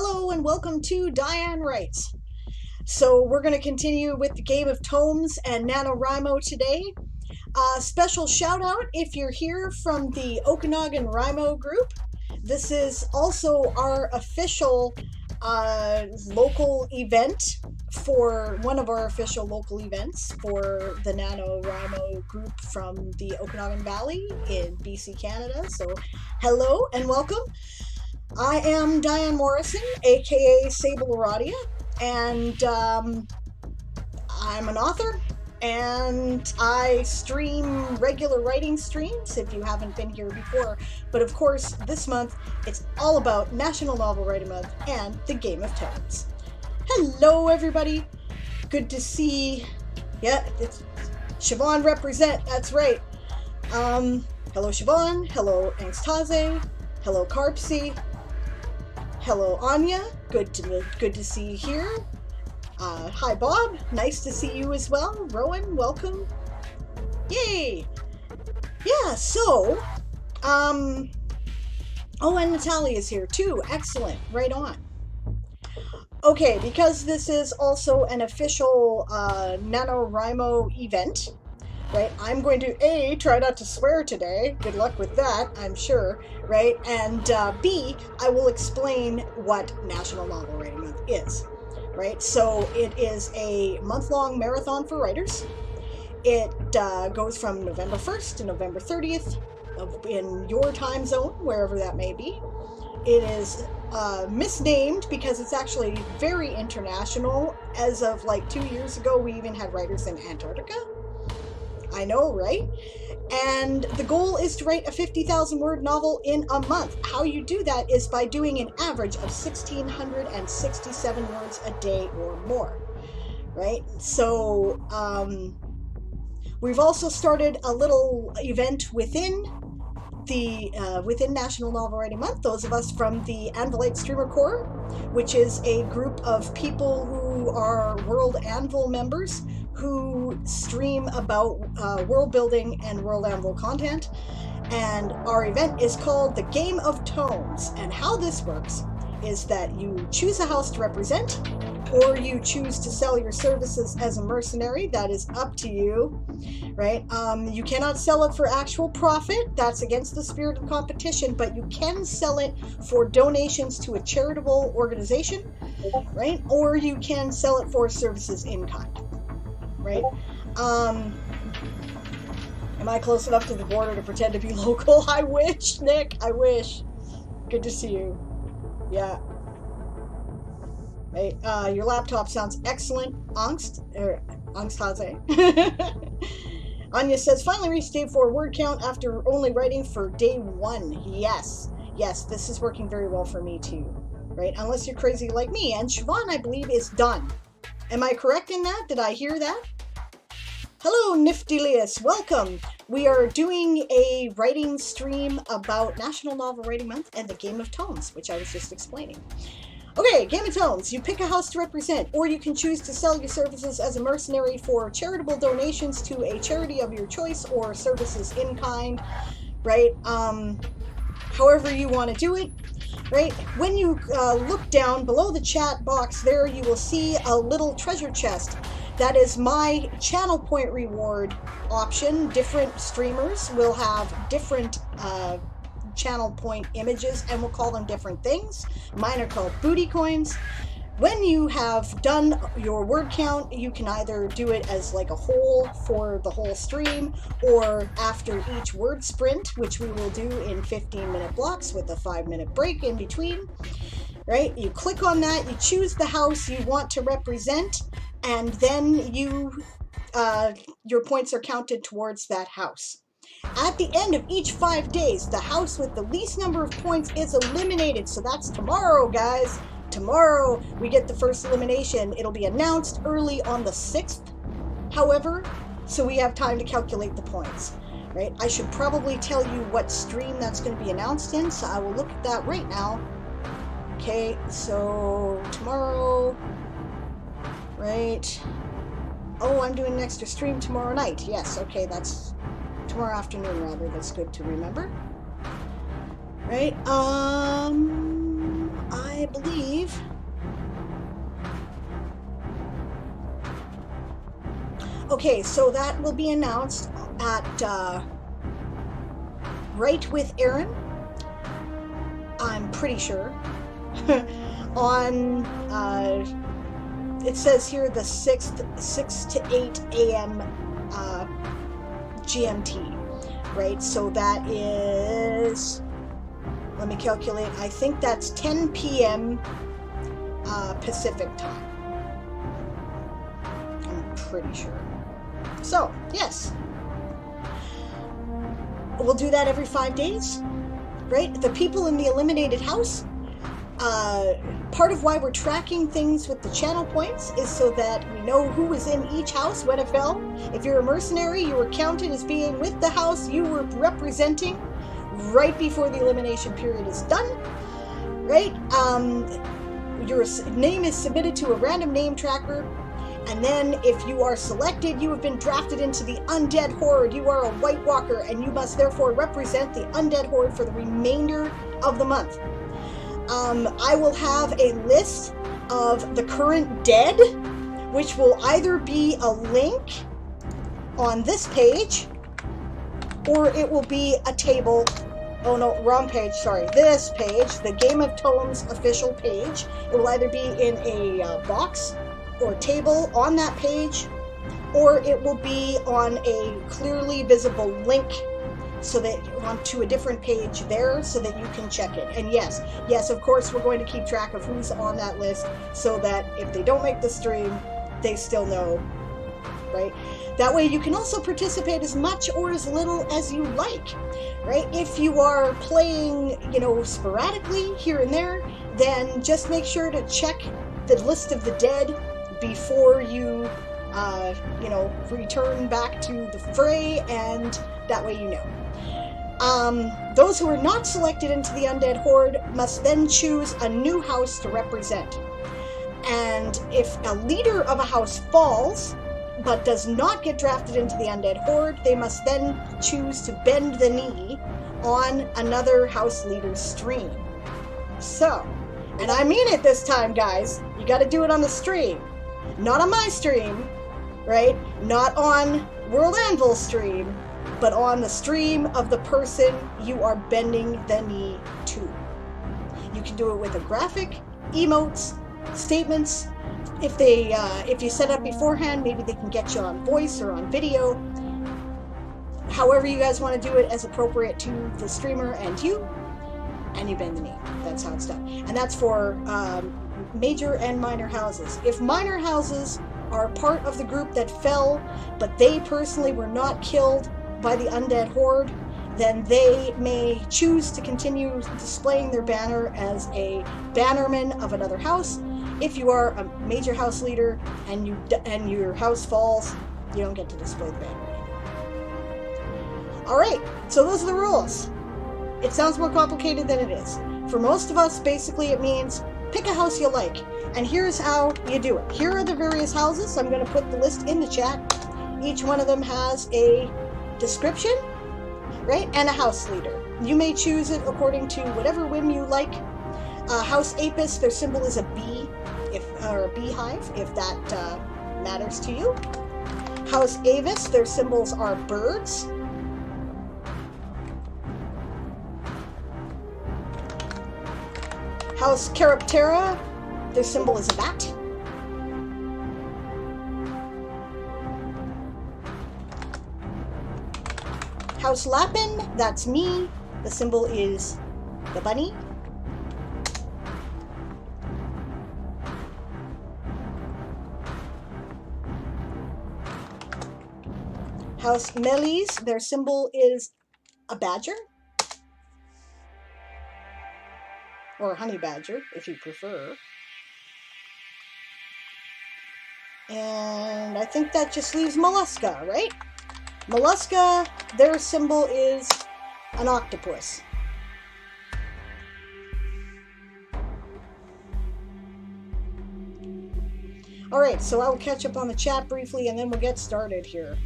Hello and welcome to Diane Writes. So we're going to continue with the game of tomes and NaNoWriMo today. Special shout out if you're here from the Okanagan Rimo group. This is also our official local event for one of our official local events for the NaNoWriMo group from the Okanagan Valley in BC, Canada. So hello and welcome. I am Diane Morrison, aka Sable Aradia, and I'm an author, and I stream regular writing streams if you haven't been here before. But of course, this month it's all about National Novel Writing Month and the Game of Tomes. Hello, everybody. Good to see. Yeah, it's Siobhan represent. That's right. Hello, Siobhan. Hello, Angstaze. Hello, Carpsy. Hello, Anya. Good to see you here. Hi, Bob. Nice to see you as well. Rowan, welcome. Yay! Yeah. So, oh, and Natalia is here too. Excellent. Right on. Okay, because this is also an official NaNoWriMo event, right? I'm going to try not to swear today. Good luck with that, I'm sure, right? And B, I will explain what National Novel Writing Month is, right? So it is a month-long marathon for writers. It goes from November 1st to November 30th in your time zone, wherever that may be. It is misnamed because it's actually very international. As of like 2 years ago, we even had writers in Antarctica. I know, right? And the goal is to write a 50,000 word novel in a month. How you do that is by doing an average of 1,667 words a day or more, right? So we've also started a little event within National Novel Writing Month. Those of us from the Anvilite Streamer Corps, which is a group of people who are World Anvil members who stream about world building and World Anvil content. And our event is called the Game of Tomes. And how this works is that you choose a house to represent, or you choose to sell your services as a mercenary. That is up to you, right? You cannot sell it for actual profit. That's against the spirit of competition, but you can sell it for donations to a charitable organization, right? Or you can sell it for services in kind, right? Am I close enough to the border to pretend to be local? I wish, Nick, I wish. Good to see you. Yeah. Right. Your laptop sounds excellent, Angstaze. Anya says, finally reached day 4 word count after only writing for day 1. Yes, this is working very well for me too, right? Unless you're crazy like me. And Siobhan, I believe, is done. Am I correct in that? Did I hear that? Hello, Niftilius. Welcome. We are doing a writing stream about National Novel Writing Month and the Game of Tomes, which I was just explaining. Okay, Game of Tomes. You pick a house to represent, or you can choose to sell your services as a mercenary for charitable donations to a charity of your choice or services in kind, right? However you want to do it, right? When you look down below the chat box there, you will see a little treasure chest. That is my channel point reward option. Different streamers will have different channel point images, and we'll call them different things. Mine are called booty coins. When you have done your word count, you can either do it as like a whole for the whole stream, or after each word sprint, which we will do in 15-minute blocks with a 5-minute break in between, right? You click on that, you choose the house you want to represent, and then your points are counted towards that house. At the end of each 5 days, the house with the least number of points is eliminated. So that's tomorrow, guys. Tomorrow we get the first elimination. It'll be announced early on the 6th, however, so we have time to calculate the points, right? I should probably tell you what stream that's going to be announced in, so I will look at that right now. Okay, so tomorrow, right? Oh, I'm doing an extra stream tomorrow night. Yes, okay, that's tomorrow afternoon, rather. That's good to remember. Right? I I believe okay, so that will be announced at Write with Aaron, I'm pretty sure, on, it says here the 6th, 6 to 8 a.m. GMT, right? So that is, let me calculate, I think that's 10 p.m. Pacific time. I'm pretty sure. So, yes. We'll do that every 5 days, right? The people in the eliminated house, part of why we're tracking things with the channel points is so that we know who was in each house when it fell. If you're a mercenary, you were counted as being with the house you were representing right before the elimination period is done, right? Your name is submitted to a random name tracker, and then if you are selected, you have been drafted into the Undead Horde. You are a White Walker, and you must therefore represent the Undead Horde for the remainder of the month. I will have a list of the current dead, which will either be a link on this page, or it will be a table. Oh no, wrong page, sorry. This page, the Game of Tomes official page. It will either be in a box or table on that page, or it will be on a clearly visible link so that onto a different page there so that you can check it. And yes, of course, we're going to keep track of who's on that list so that if they don't make the stream, they still know, right? That way you can also participate as much or as little as you like, right? If you are playing, sporadically here and there, then just make sure to check the list of the dead before you, return back to the fray, and that way you know. Those who are not selected into the Undead Horde must then choose a new house to represent. And if a leader of a house falls, but does not get drafted into the Undead Horde, they must then choose to bend the knee on another house leader's stream. So, and I mean it this time, guys, you gotta do it on the stream. Not on my stream, right? Not on World Anvil's stream, but on the stream of the person you are bending the knee to. You can do it with a graphic, emotes, statements. If you set up beforehand, maybe they can get you on voice or on video. However you guys want to do it as appropriate to the streamer and you bend the knee. That's how it's done. And that's for major and minor houses. If minor houses are part of the group that fell, but they personally were not killed by the Undead Horde, then they may choose to continue displaying their banner as a bannerman of another house. If you are a major house leader and your house falls, you don't get to display the banner anymore. Alright, so those are the rules. It sounds more complicated than it is. For most of us, basically it means pick a house you like, and here's how you do it. Here are the various houses. I'm going to put the list in the chat. Each one of them has a description, right, and a house leader. You may choose it according to whatever whim you like. House Apis, their symbol is a bee, or a beehive, if that matters to you. House Avis, their symbols are birds. House Caraptera, their symbol is a bat. House Lapin, that's me, the symbol is the bunny. House Melis, their symbol is a badger. Or a honey badger, if you prefer. And I think that just leaves Mollusca, right? Mollusca, their symbol is an octopus. Alright, so I'll catch up on the chat briefly and then we'll get started here.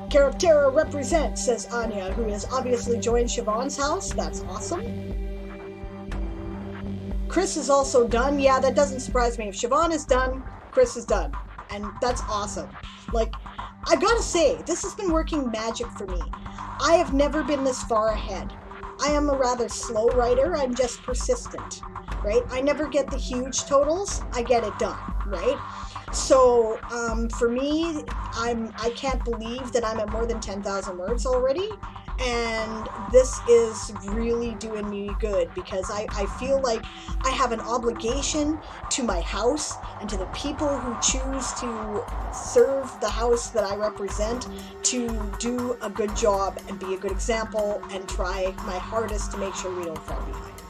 Caraptera represents, says Anya, who has obviously joined Siobhan's house. That's awesome. Chris is also done. Yeah, that doesn't surprise me. If Siobhan is done, Chris is done. And that's awesome. Like, I gotta say, this has been working magic for me. I have never been this far ahead. I am a rather slow writer. I'm just persistent, right? I never get the huge totals. I get it done, right? So for me, I can't believe that I'm at more than 10,000 words already. And this is really doing me good because I feel like I have an obligation to my house and to the people who choose to serve the house that I represent to do a good job and be a good example and try my hardest to make sure we don't fall behind,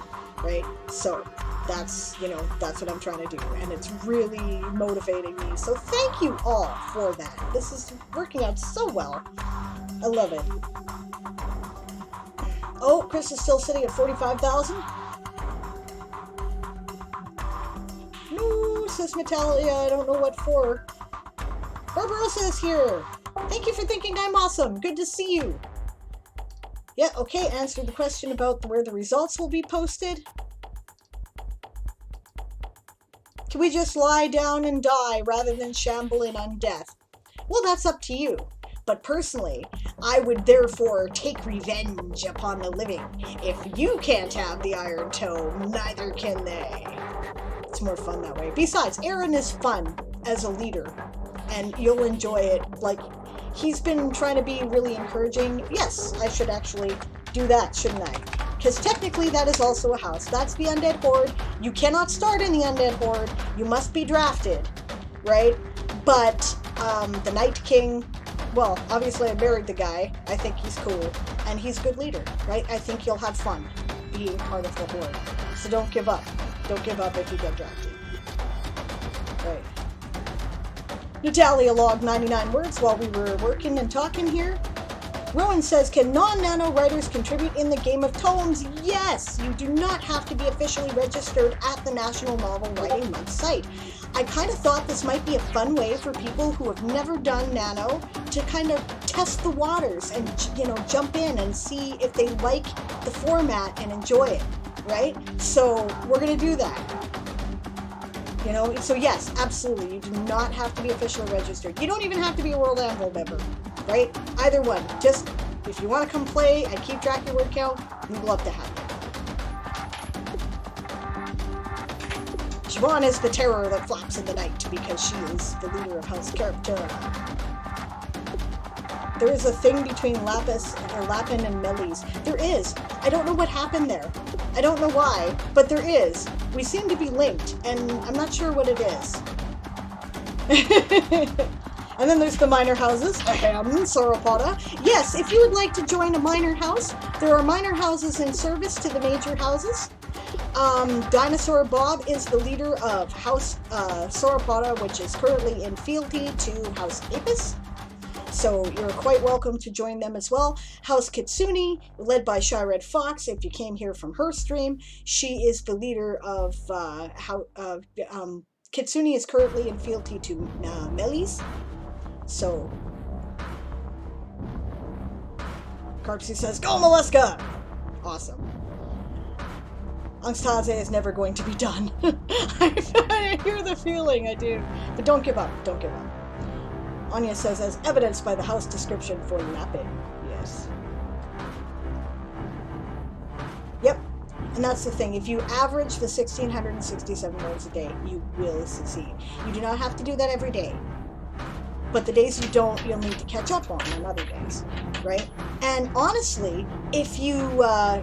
right? So that's, you know, that's what I'm trying to do, and it's really motivating me. So thank you all for that. This is working out so well. I love it. Oh, Chris is still sitting at 45,000. No, says Natalia, I don't know what for. Barbarossa is here. Thank you for thinking I'm awesome. Good to see you. Yeah, okay, answer the question about where the results will be posted. Can we just lie down and die rather than shamble in on death? Well, that's up to you. But personally, I would therefore take revenge upon the living. If you can't have the iron toe, neither can they. It's more fun that way. Besides, Aaron is fun as a leader, and you'll enjoy it. Like, he's been trying to be really encouraging. Yes, I should actually do that, shouldn't I? Because technically that is also a house. That's the Undead Horde. You cannot start in the Undead Horde. You must be drafted, right? But the Night King... Well, obviously I married the guy. I think he's cool. And he's a good leader, right? I think you'll have fun being part of the Horde. So don't give up. Don't give up if you get drafted. Right. Natalia logged 99 words while we were working and talking here. Rowan says, can non-nano writers contribute in the Game of Tomes? Yes! You do not have to be officially registered at the National Novel Writing Month site. I kind of thought this might be a fun way for people who have never done nano to kind of test the waters and, you know, jump in and see if they like the format and enjoy it, right? So we're going to do that. You know, so yes, absolutely. You do not have to be officially registered. You don't even have to be a World Anvil member, right? Either one. Just, if you want to come play and keep track of your word count, we'd love to have you. Siobhan is the terror that flaps in the night because she is the leader of House Caraptera. There is a thing between Lapin and Melis. There is. I don't know what happened there. I don't know why, but there is. We seem to be linked, and I'm not sure what it is. And then there's the minor houses. Ahem, Sauropoda. Yes, if you would like to join a minor house, there are minor houses in service to the major houses. Dinosaur Bob is the leader of House Sauropoda, which is currently in fealty to House Apis. So you're quite welcome to join them as well. House Kitsune, led by Shy-Red Fox, if you came here from her stream, she is the leader of Kitsune is currently in fealty to Melis. So Carpsy says, go Mollusca! Awesome. Angstaze is never going to be done. I hear the feeling, I do. But don't give up, don't give up. Anya says, as evidenced by the house description for Lapin. Yes. Yep. And that's the thing. If you average the 1,667 words a day, you will succeed. You do not have to do that every day. But the days you don't, you'll need to catch up on other days, right? And honestly, if you,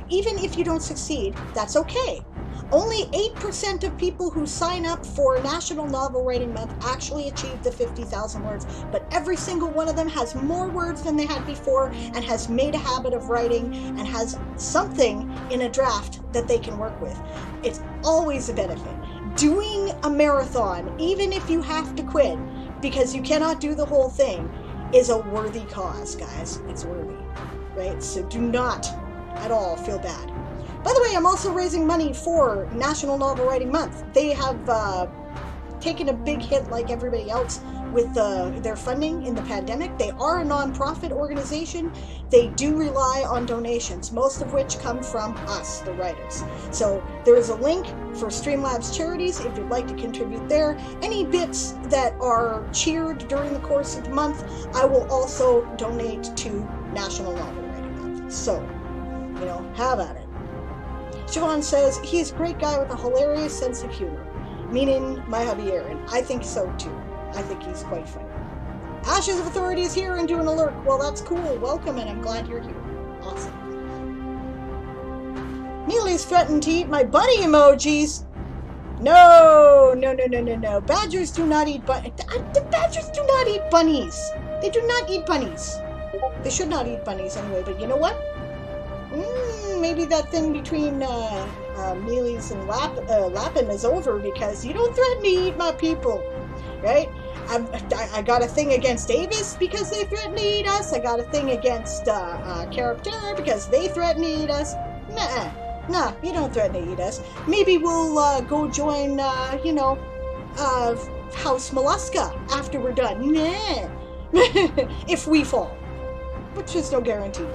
even if you don't succeed, that's okay. Only 8% of people who sign up for National Novel Writing Month actually achieve the 50,000 words, but every single one of them has more words than they had before and has made a habit of writing and has something in a draft that they can work with. It's always a benefit. Doing a marathon, even if you have to quit, because you cannot do the whole thing, is a worthy cause, guys. It's worthy, right? So do not at all feel bad. By the way, I'm also raising money for National Novel Writing Month. They have taken a big hit like everybody else with their funding in the pandemic. They are a nonprofit organization. They do rely on donations, most of which come from us, the writers. So there is a link for Streamlabs charities if you'd like to contribute there. Any bits that are cheered during the course of the month, I will also donate to National Novel Writing Month. So, you know, have at it. Siobhan says, he's a great guy with a hilarious sense of humor, meaning my hubby Aaron. I think so too. I think he's quite funny. Ashes of Authority is here and doing a lurk. Well, that's cool. Welcome, and I'm glad you're here. Awesome. Neely's threatened to eat my bunny emojis. No. Badgers do not eat the badgers do not eat bunnies. They do not eat bunnies. They should not eat bunnies anyway, but you know what? Maybe that thing between Neely's and Lappin is over because you don't threaten to eat my people, right? I got a thing against Avis because they threaten to eat us. I got a thing against Caraptera because they threaten to eat us. Nah, you don't threaten to eat us. Maybe we'll go join, House Mollusca after we're done. Nah. If we fall, which is no guarantee.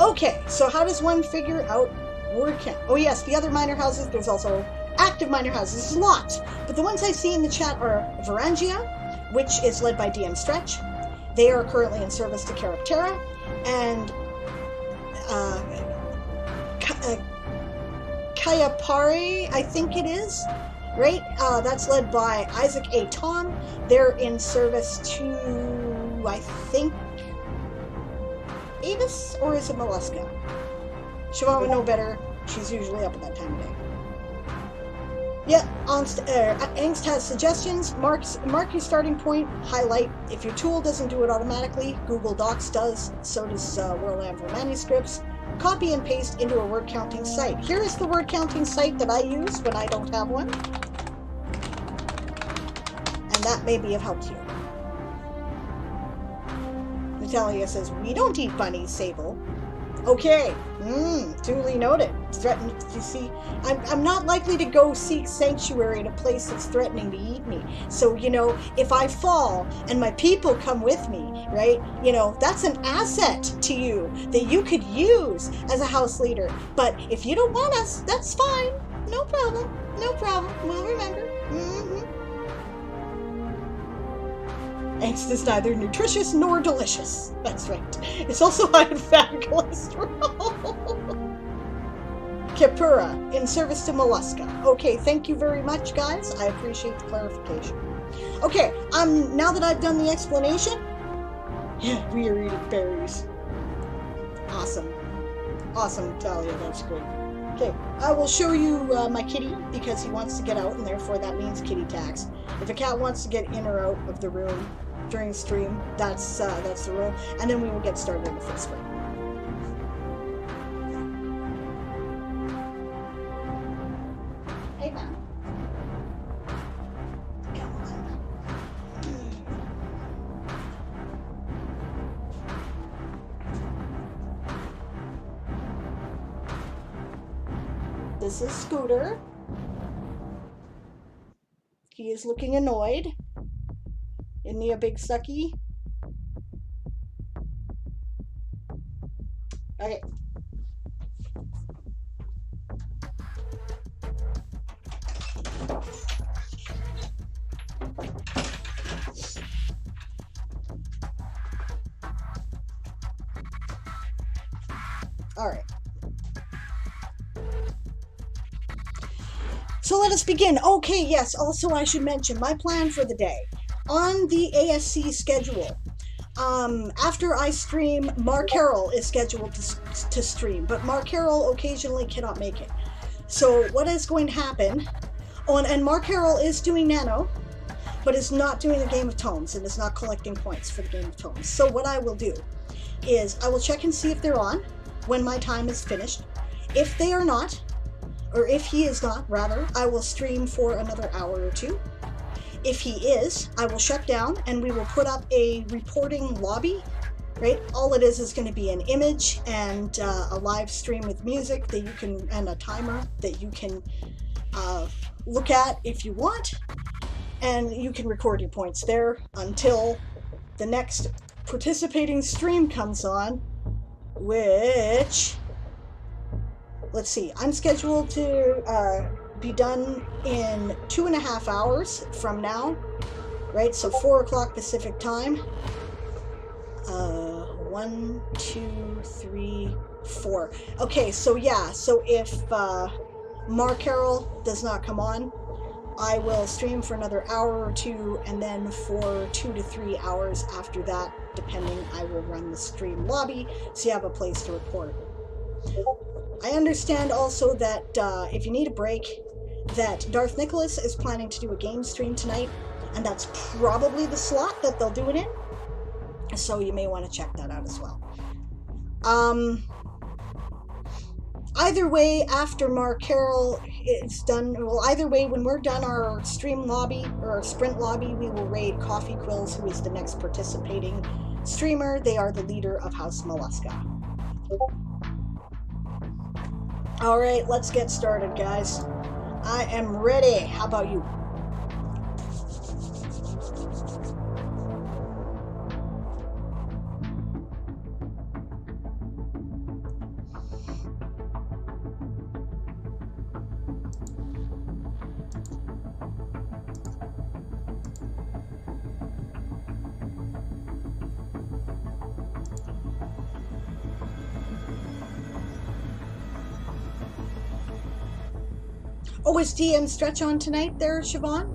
Okay, so how does one figure out word count? Oh yes, the other minor houses, there's also active minor houses. There's lots, but the ones I see in the chat are Varangia, which is led by DM Stretch. They are currently in service to Caraptera, and Kayapare, I think it is, right? That's led by Isaac A. Tom. They're in service to, I think, Avis, or is it Mollusca? Siobhan would know better. She's usually up at that time of day. Yeah, Angst has suggestions. Mark your starting point, highlight. If your tool doesn't do it automatically, Google Docs does. So does World for Manuscripts. Copy and paste into a word counting site. Here is the word counting site that I use when I don't have one. And that maybe have helped you. Natalia says, we don't eat bunnies, Sable. Okay, duly noted. Threatened, you see, I'm not likely to go seek sanctuary in a place that's threatening to eat me. So, you know, if I fall and my people come with me, right, you know, that's an asset to you that you could use as a house leader. But if you don't want us, that's fine. No problem. We'll remember. Angst is neither nutritious nor delicious. That's right. It's also high in fat and cholesterol. Capura, in service to Mollusca. Okay, thank you very much, guys. I appreciate the clarification. Okay, now that I've done the explanation, yeah, we are eating berries. Awesome, Talia, that's great. Okay, I will show you my kitty because he wants to get out, and therefore that means kitty tags. If a cat wants to get in or out of the room during stream, that's the rule, and then we will get started in the first one. Hey, man. Come on. This is Scooter. He is looking annoyed. Isn't he a big sucky? Okay. All right. So let us begin. Okay, yes, also I should mention my plan for the day. On the ASC schedule, after I stream, Mark Harrell is scheduled to stream, but Mark Harrell occasionally cannot make it. So what is going to happen, and Mark Harrell is doing Nano, but is not doing the Game of Tomes and is not collecting points for the Game of Tomes. So what I will do is I will check and see if they're on when my time is finished. If they are not, or if he is not, rather, I will stream for another hour or two. If he is, I will shut down and we will put up a reporting lobby, right? All it is going to be an image and a live stream with music that you can, and a timer that you can look at if you want, and you can record your points there until the next participating stream comes on, which, let's see, I'm scheduled to be done in 2.5 hours from now, right? So 4 o'clock Pacific time. 1, 2, 3, 4. Okay, so yeah, so if Mark Carroll does not come on, I will stream for another hour or two, and then for 2 to 3 hours after that, depending, I will run the stream lobby so you have a place to report. I understand also that if you need a break, that Darth Nicholas is planning to do a game stream tonight, and that's probably the slot that they'll do it in. So you may want to check that out as well. Either way, after Mark Carroll is done, well, either way, when we're done our stream lobby, or our sprint lobby, we will raid Coffee Quills, who is the next participating streamer. They are the leader of House Mollusca. Alright, let's get started, guys. I am ready. How about you? Oh, is DM Stretch on tonight there, Siobhan?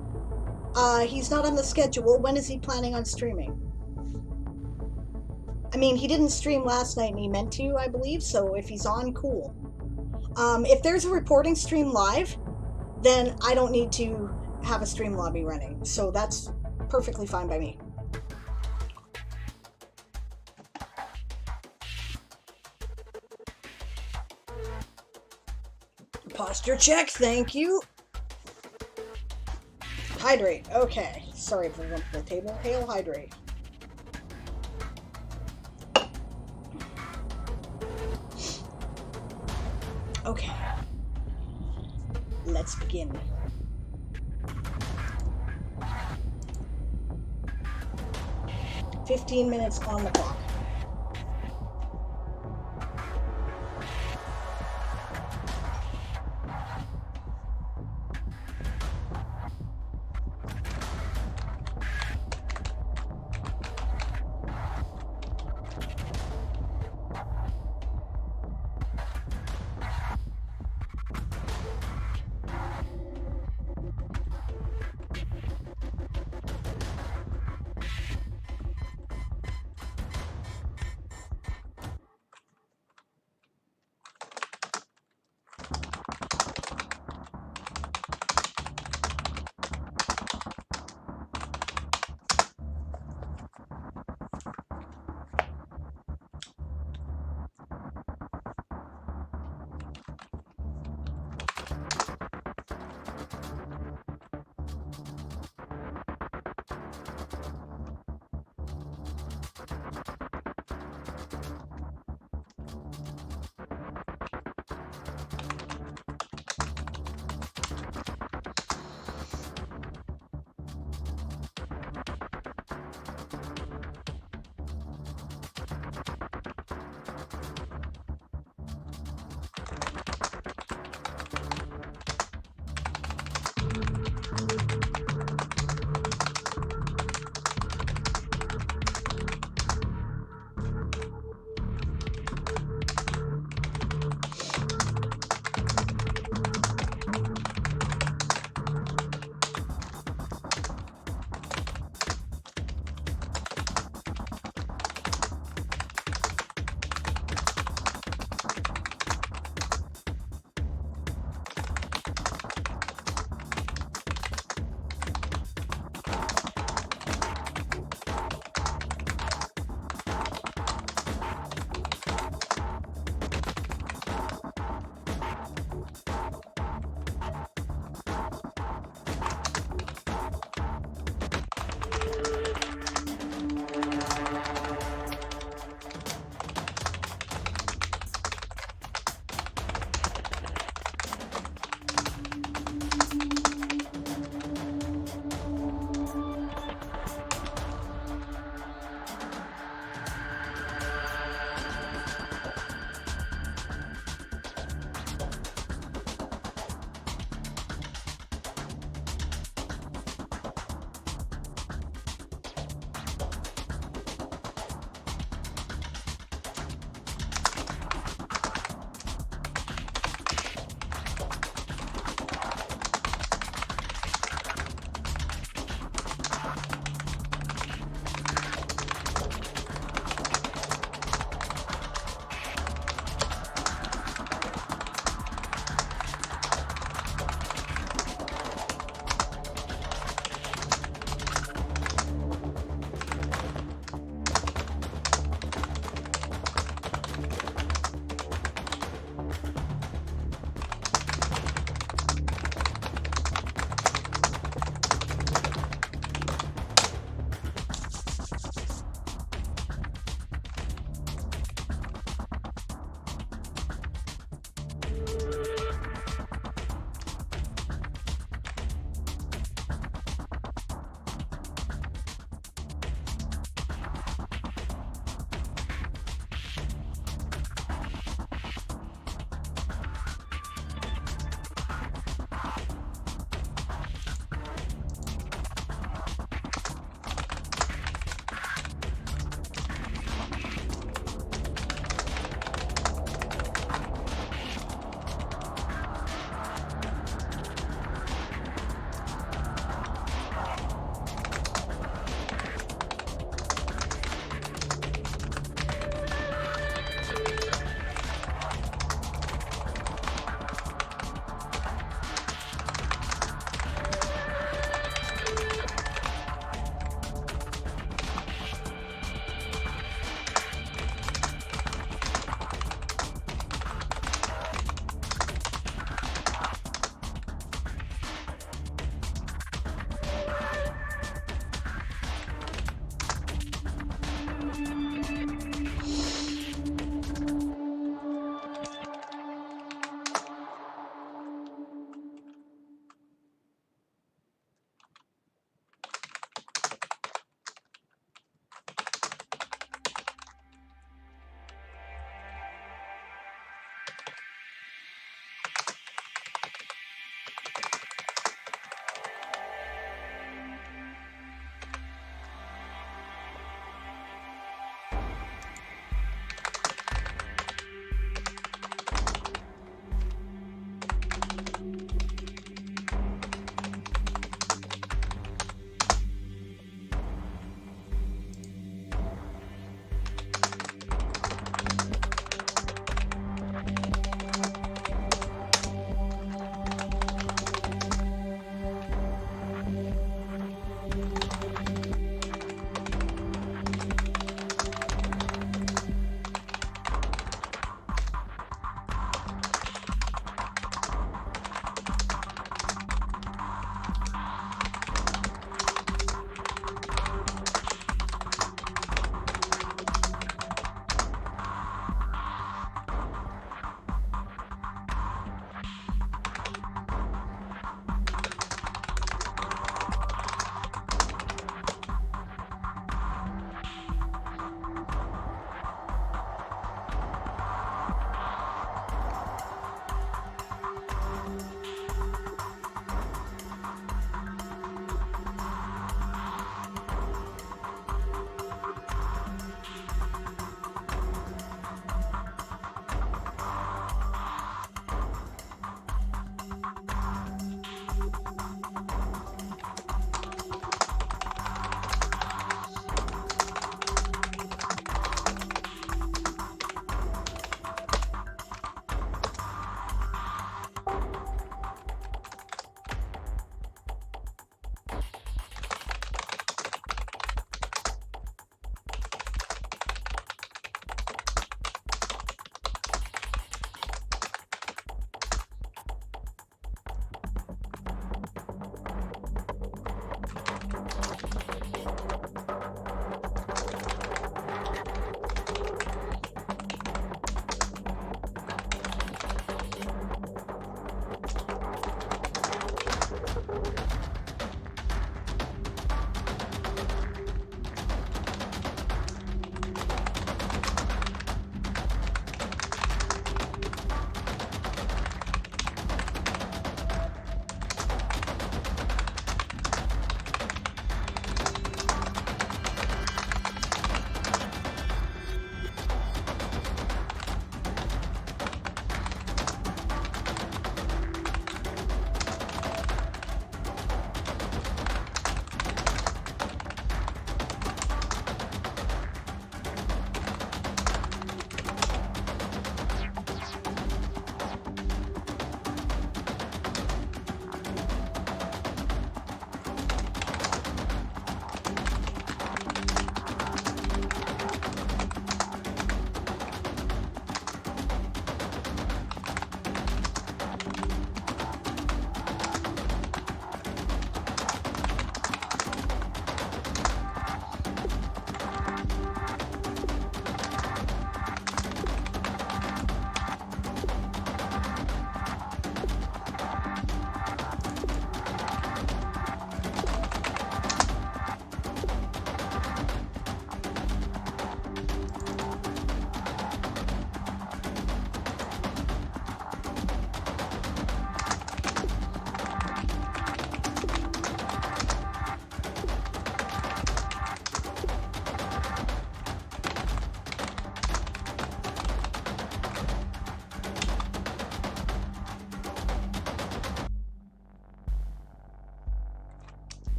He's not on the schedule. When is he planning on streaming? I mean, he didn't stream last night and he meant to, I believe, so if he's on, cool. If there's a reporting stream live, then I don't need to have a stream lobby running, so that's perfectly fine by me. Posture check, thank you. Hydrate, okay. Sorry for the table. Hail, hydrate. Okay. Let's begin. "15 minutes on the clock."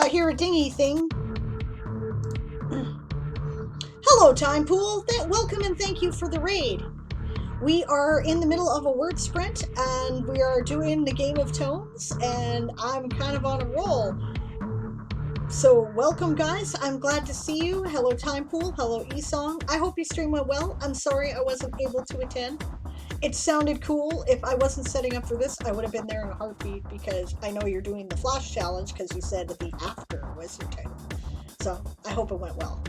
I hear a dingy thing. Hello, Time Pool. Welcome and thank you for the raid. We are in the middle of a word sprint, and we are doing the game of tones, and I'm kind of on a roll. So welcome, guys. I'm glad to see you. Hello, Time Pool. Hello, Esong. I hope your stream went well. I'm sorry I wasn't able to attend. It sounded cool. If I wasn't setting up for this, I would have been there in a heartbeat, because I know you're doing the Flash Challenge, because you said that the after was your title. So I hope it went well.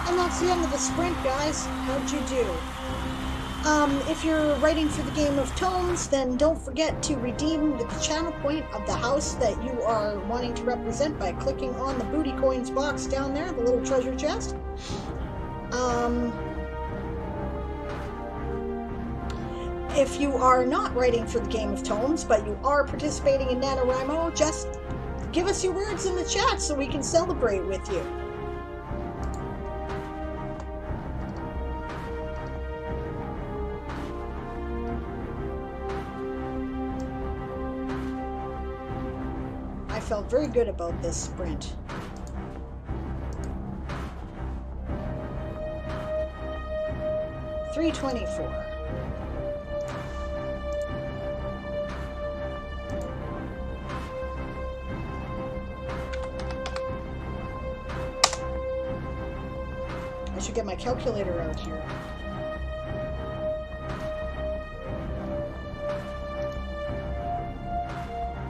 And that's the end of the sprint, guys. How'd you do? If you're writing for the Game of Tomes, then don't forget to redeem the channel point of the house that you are wanting to represent by clicking on the booty coins box down there, the little treasure chest. If you are not writing for the Game of Tomes, but you are participating in NaNoWriMo, just give us your words in the chat so we can celebrate with you. I felt very good about this sprint. $324. I should get my calculator out here.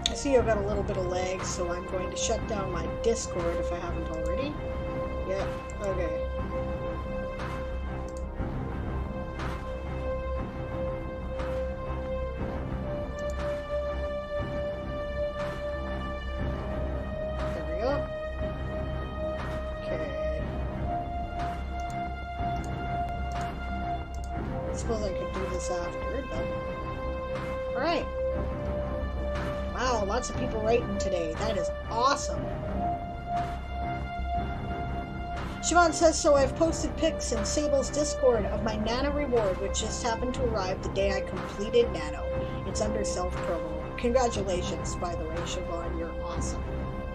I see I've got a little bit of lag, so I'm going to shut down my Discord if I haven't already. Yep, okay. There we go. Okay. I suppose I could do this after, but... Alright. Wow, lots of people writing today. That is awesome. Siobhan says, so I've posted pics in Sable's Discord of my Nano reward, which just happened to arrive the day I completed Nano. It's under self-promo. Congratulations, by the way, Siobhan. You're awesome.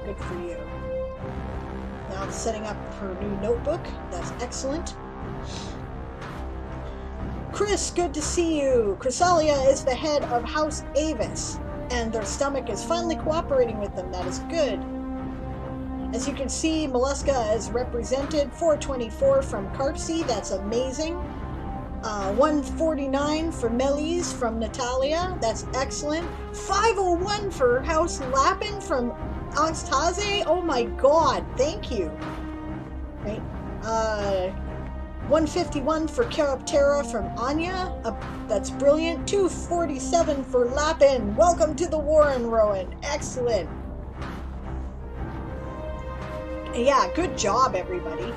Good for you. Now I'm setting up her new notebook. That's excellent. Chris, good to see you. Chrysalia is the head of House Avis, and their stomach is finally cooperating with them. That is good. As you can see, Mollusca is represented. 424 from Carpsy. That's amazing. 149 for Melis from Natalia. That's excellent. 501 for House Lapin from Anastase. Oh my god. Thank you. Right. 151 for Caraptera from Anya. That's brilliant. 247 for Lapin. Welcome to the Warren, Rowan. Excellent. Yeah, good job, everybody.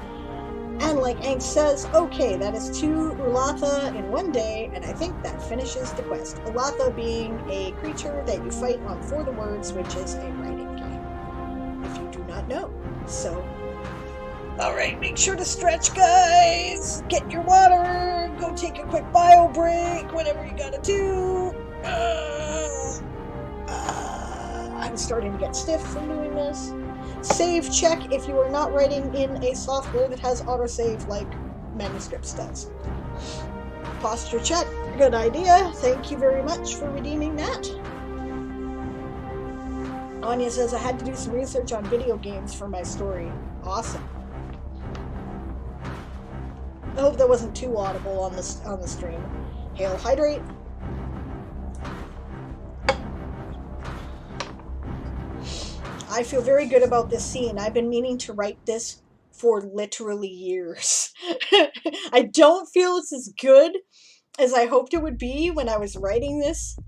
And like Ank says, okay, that is 2 Ulatha in one day, and I think that finishes the quest. Ulatha being a creature that you fight on For the Words, which is a writing game, if you do not know. So, alright, make sure to stretch, guys! Get your water! Go take a quick bio break, whatever you gotta do! I'm starting to get stiff from doing this. Save check if you are not writing in a software that has autosave like Manuscripts does. Posture check, good idea. Thank you very much for redeeming that. Anya says, I had to do some research on video games for my story. Awesome. I hope that wasn't too audible on the stream. Hail, hydrate. I feel very good about this scene. I've been meaning to write this for literally years. I don't feel it's as good as I hoped it would be when I was writing this.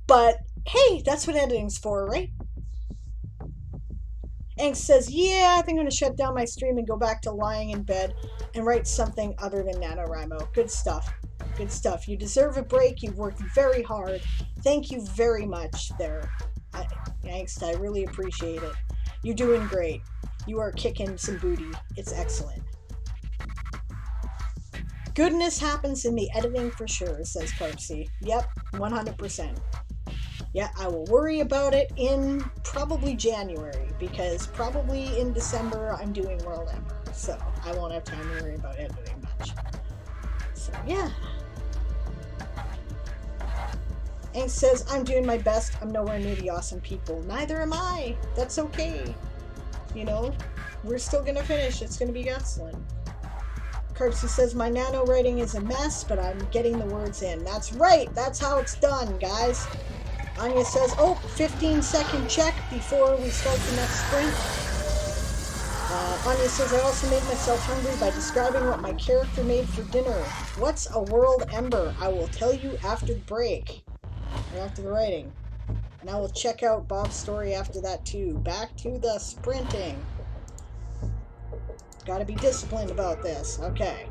But hey, that's what editing's for, right? Ank says, yeah, I think I'm going to shut down my stream and go back to lying in bed and write something other than NaNoWriMo. Good stuff. Good stuff. You deserve a break. You've worked very hard. Thank you very much there. Thanks, I really appreciate it. You're doing great. You are kicking some booty. It's excellent. Goodness happens in the editing for sure, says Carpsy. Yep, 100%. Yeah, I will worry about it in probably January, because probably in December I'm doing World Ember, so I won't have time to worry about editing much. So, yeah. Ank says, I'm doing my best. I'm nowhere near the awesome people. Neither am I. That's okay. You know, we're still going to finish. It's going to be excellent. Carpsy says, my nano writing is a mess, but I'm getting the words in. That's right. That's how it's done, guys. Anya says, oh, 15-second check before we start the next sprint. Anya says, I also made myself hungry by describing what my character made for dinner. What's a world ember? I will tell you after the break, or after the writing. And I will check out Bob's story after that too. Back to the sprinting. Gotta be disciplined about this. Okay.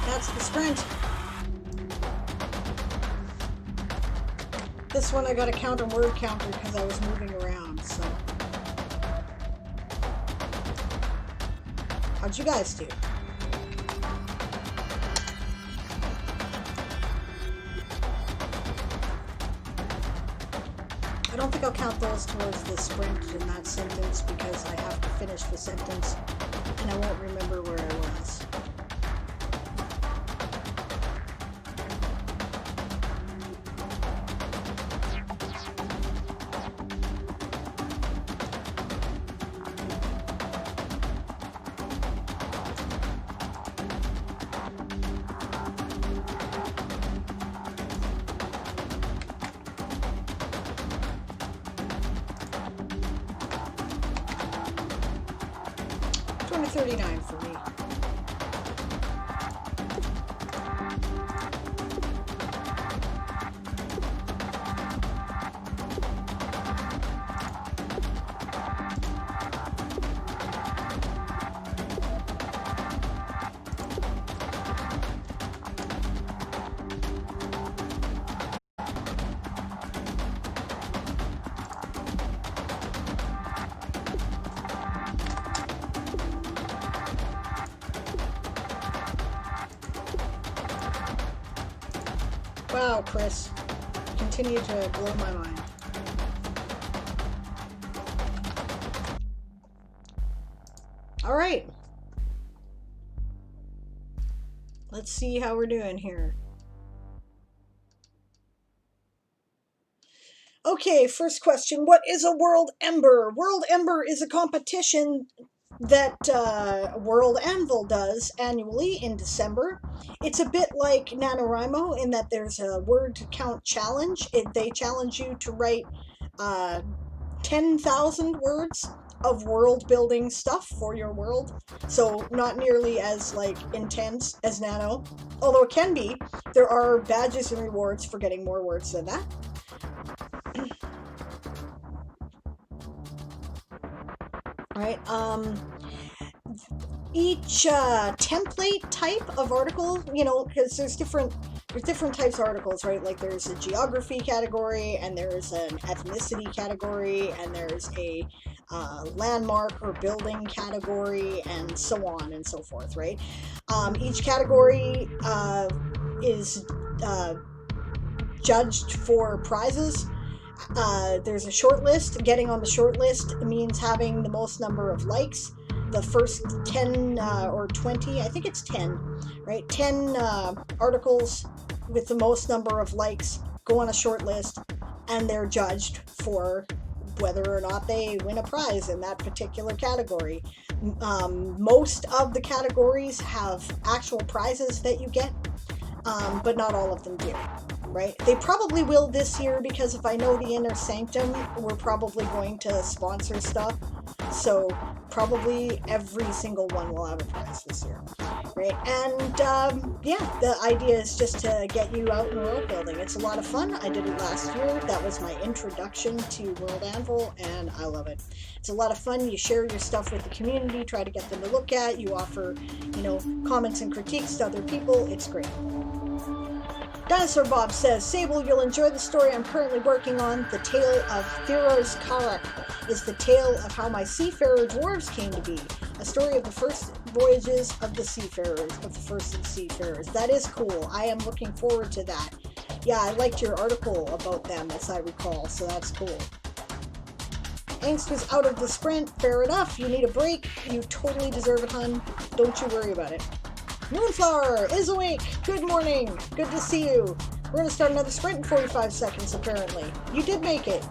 That's the sprint. This one I got to count a word counter because I was moving around, so. How'd you guys do? I don't think I'll count those towards the sprint in that sentence because I have to finish the sentence and I won't remember where I was. $20.39 for me. Wow, Chris. Continue to blow my mind. All right. Let's see how we're doing here. Okay, first question. What is a World Ember? World Ember is a competition that World Anvil does annually in December. It's a bit like NaNoWriMo in that there's a word count challenge. They challenge you to write 10,000 words of world building stuff for your world. So not nearly as like intense as Nano, although it can be. There are badges and rewards for getting more words than that. Right. Each template type of article, you know, because there's different types of articles, right? Like there's a geography category, and there's an ethnicity category, and there's a landmark or building category, and so on and so forth, right? Each category is judged for prizes. There's a short list. Getting on the short list means having the most number of likes. The first 10 or 20, I think it's 10, right? 10 articles with the most number of likes go on a short list, and they're judged for whether or not they win a prize in that particular category. Most of the categories have actual prizes that you get, but not all of them do. Right? They probably will this year because if I know the Inner Sanctum, we're probably going to sponsor stuff. So probably every single one will have a prize this year. Right? And yeah, the idea is just to get you out in world building. It's a lot of fun. I did it last year. That was my introduction to World Anvil, and I love it. It's a lot of fun. You share your stuff with the community, try to get them to look at. You offer, you know, comments and critiques to other people. It's great. Dinosaur Bob says, Sable, you'll enjoy the story I'm currently working on. The Tale of Theros Karak is the tale of how my seafarer dwarves came to be. A story of the first voyages of the seafarers, of the first of the seafarers. That is cool. I am looking forward to that. Yeah, I liked your article about them, as I recall, so that's cool. Angst is out of the sprint. Fair enough. You need a break. You totally deserve it, hun. Don't you worry about it. Moonflower is awake. Good morning. Good to see you. We're going to start another sprint in 45 seconds, apparently. You did make it.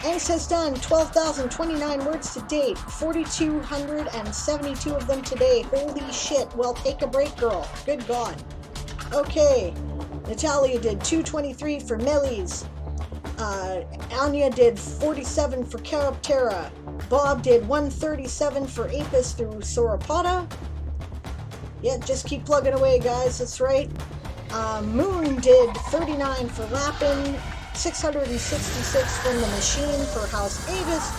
Angst has done 12,029 words to date. 4,272 of them today. Holy shit. Well, take a break, girl. Good God. Okay. Natalia did 223 for Melis. Anya did 47 for Caraptera. Bob did 137 for Apis through Sauropoda. Yeah, just keep plugging away, guys. That's right. Moon did 39 for Lapin, 666 from the Machine for House Avis,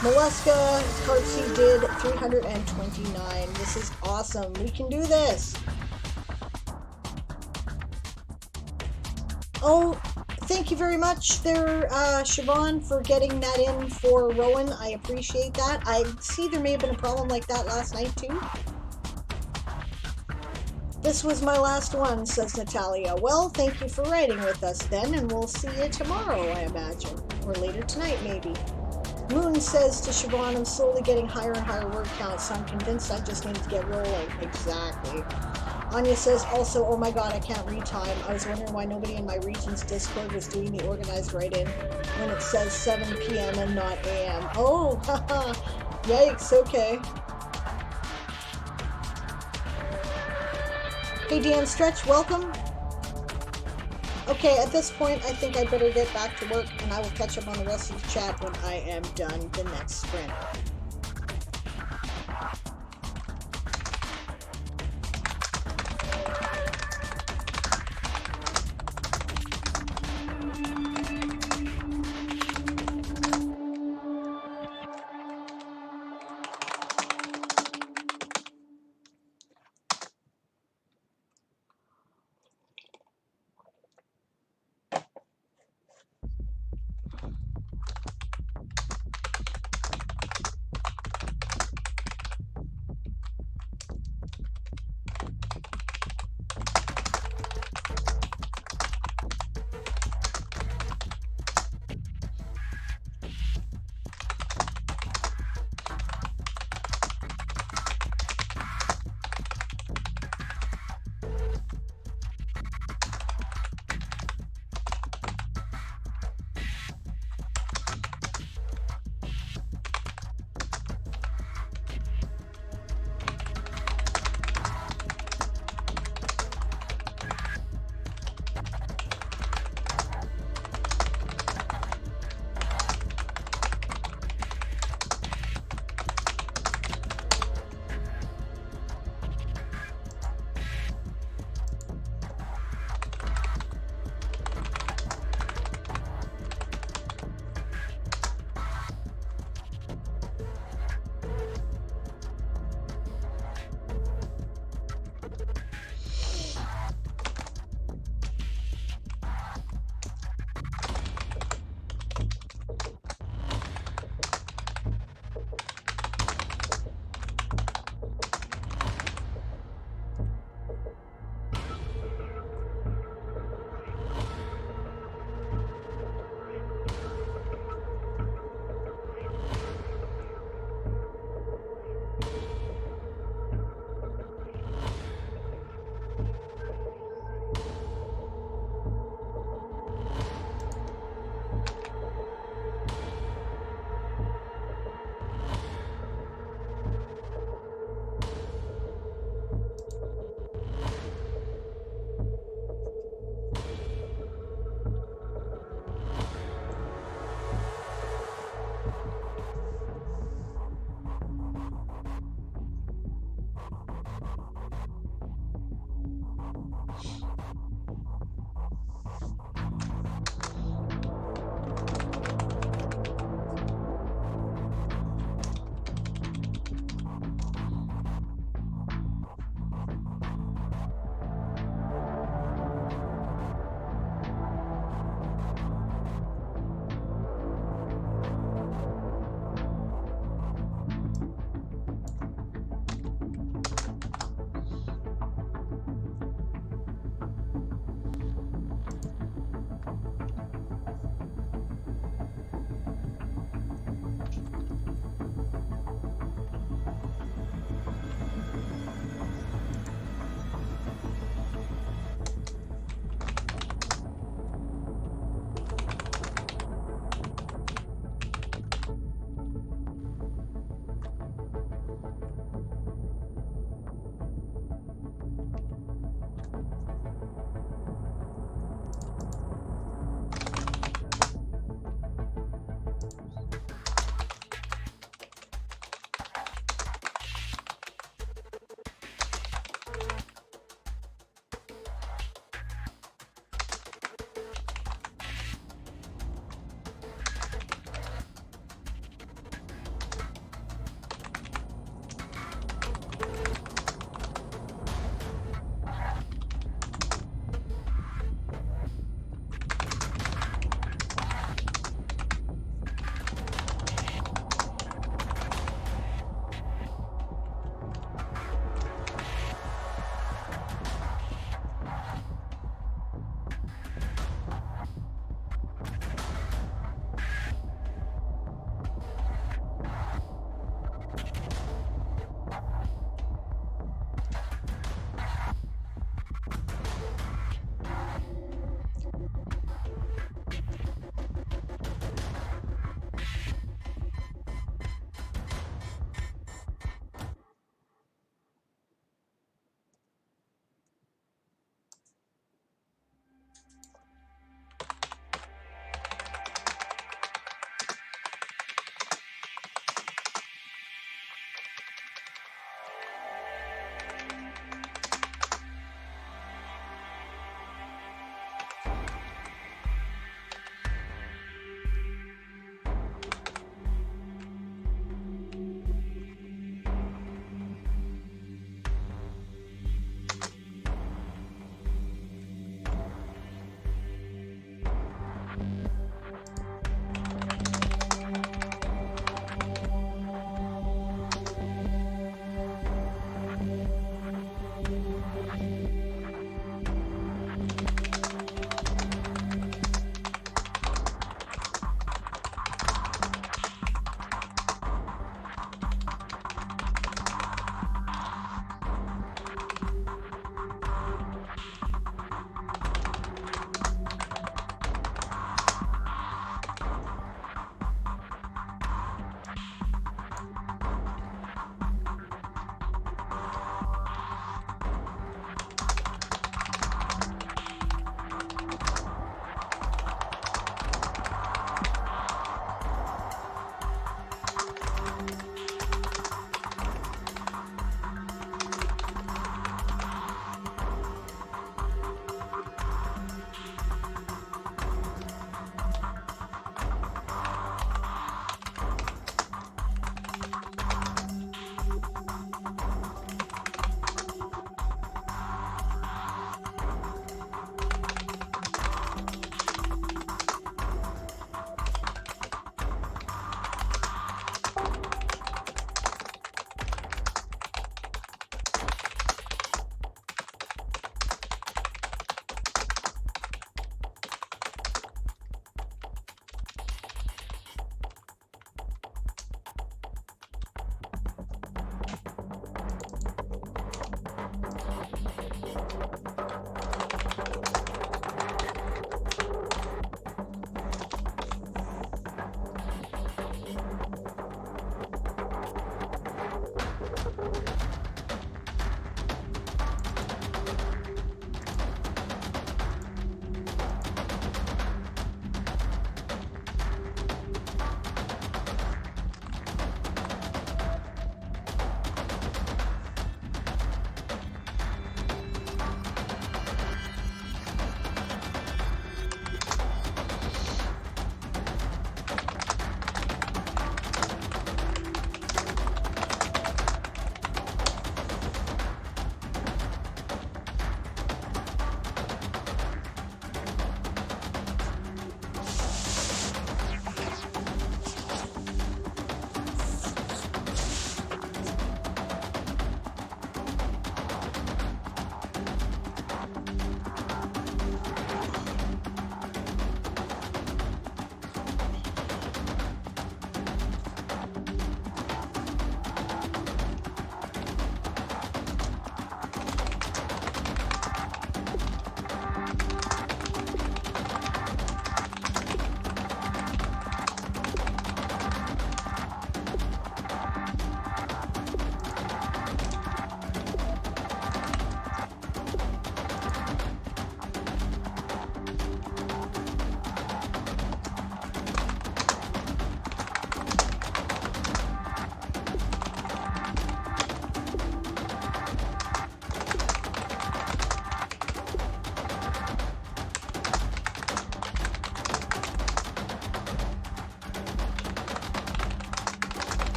Mollusca Cartsy did 329. This is awesome. We can do this. Oh, thank you very much there, Siobhan, for getting that in for Rowan. I appreciate that. I see there may have been a problem like that last night too. This was my last one, says Natalia. Well, thank you for writing with us then, and we'll see you tomorrow, I imagine. Or later tonight, maybe. Moon says to Siobhan, I'm slowly getting higher and higher word counts, so I'm convinced I just need to get rolling. Exactly. Anya says also, oh my god, I can't read time. I was wondering why nobody in my region's Discord was doing the organized write-in when it says 7 p.m. and not a.m. Oh, haha. Yikes, okay. Hey, Dan Stretch, welcome. Okay, at this point, I think I better get back to work, and I will catch up on the rest of the chat when I am done the next sprint.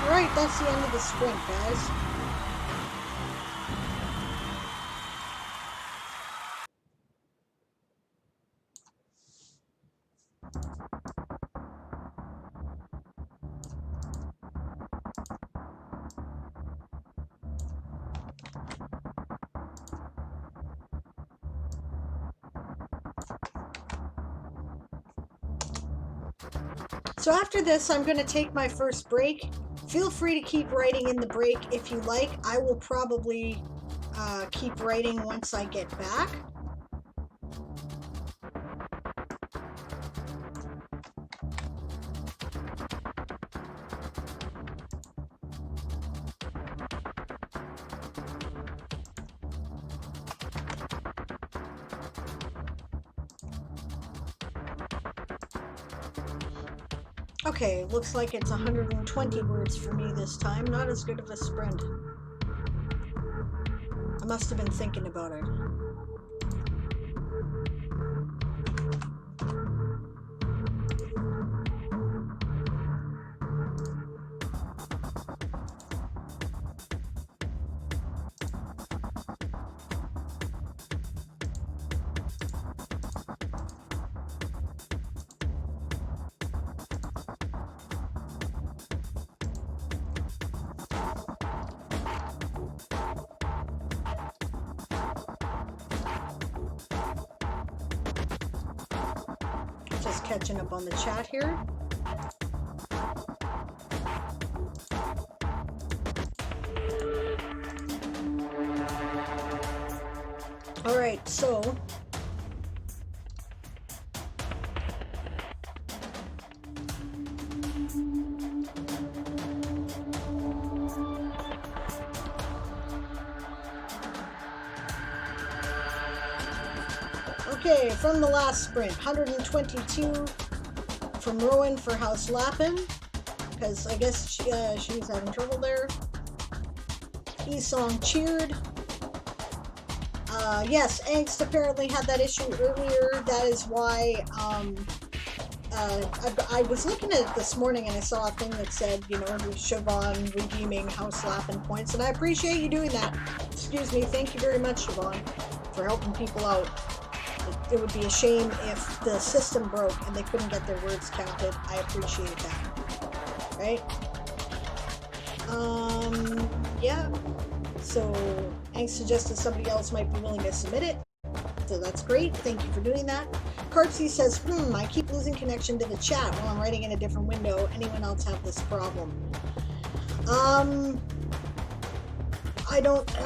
Alright, that's the end of the sprint, guys. So after this, I'm going to take my first break. Feel free to keep writing in the break if you like. I will probably keep writing once I get back. Okay, looks like it's 120 words for me this time. Not as good of a sprint. I must have been thinking about it. Just catching up on the chat here. All right, so okay, from the last sprint, 122 from Rowan for House Lappin, because I guess she was having trouble there. E-Song cheered. Yes, Angst apparently had that issue earlier. That is why I was looking at it this morning and I saw a thing that said, you know, Siobhan redeeming House Lappin points, and I appreciate you doing that. Excuse me, thank you very much, Siobhan, for helping people out. It would be a shame if the system broke and they couldn't get their words counted. I appreciate that. Right? Yeah. So, Hank suggested somebody else might be willing to submit it. So that's great. Thank you for doing that. Carpsy says, I keep losing connection to the chat while I'm writing in a different window. Anyone else have this problem?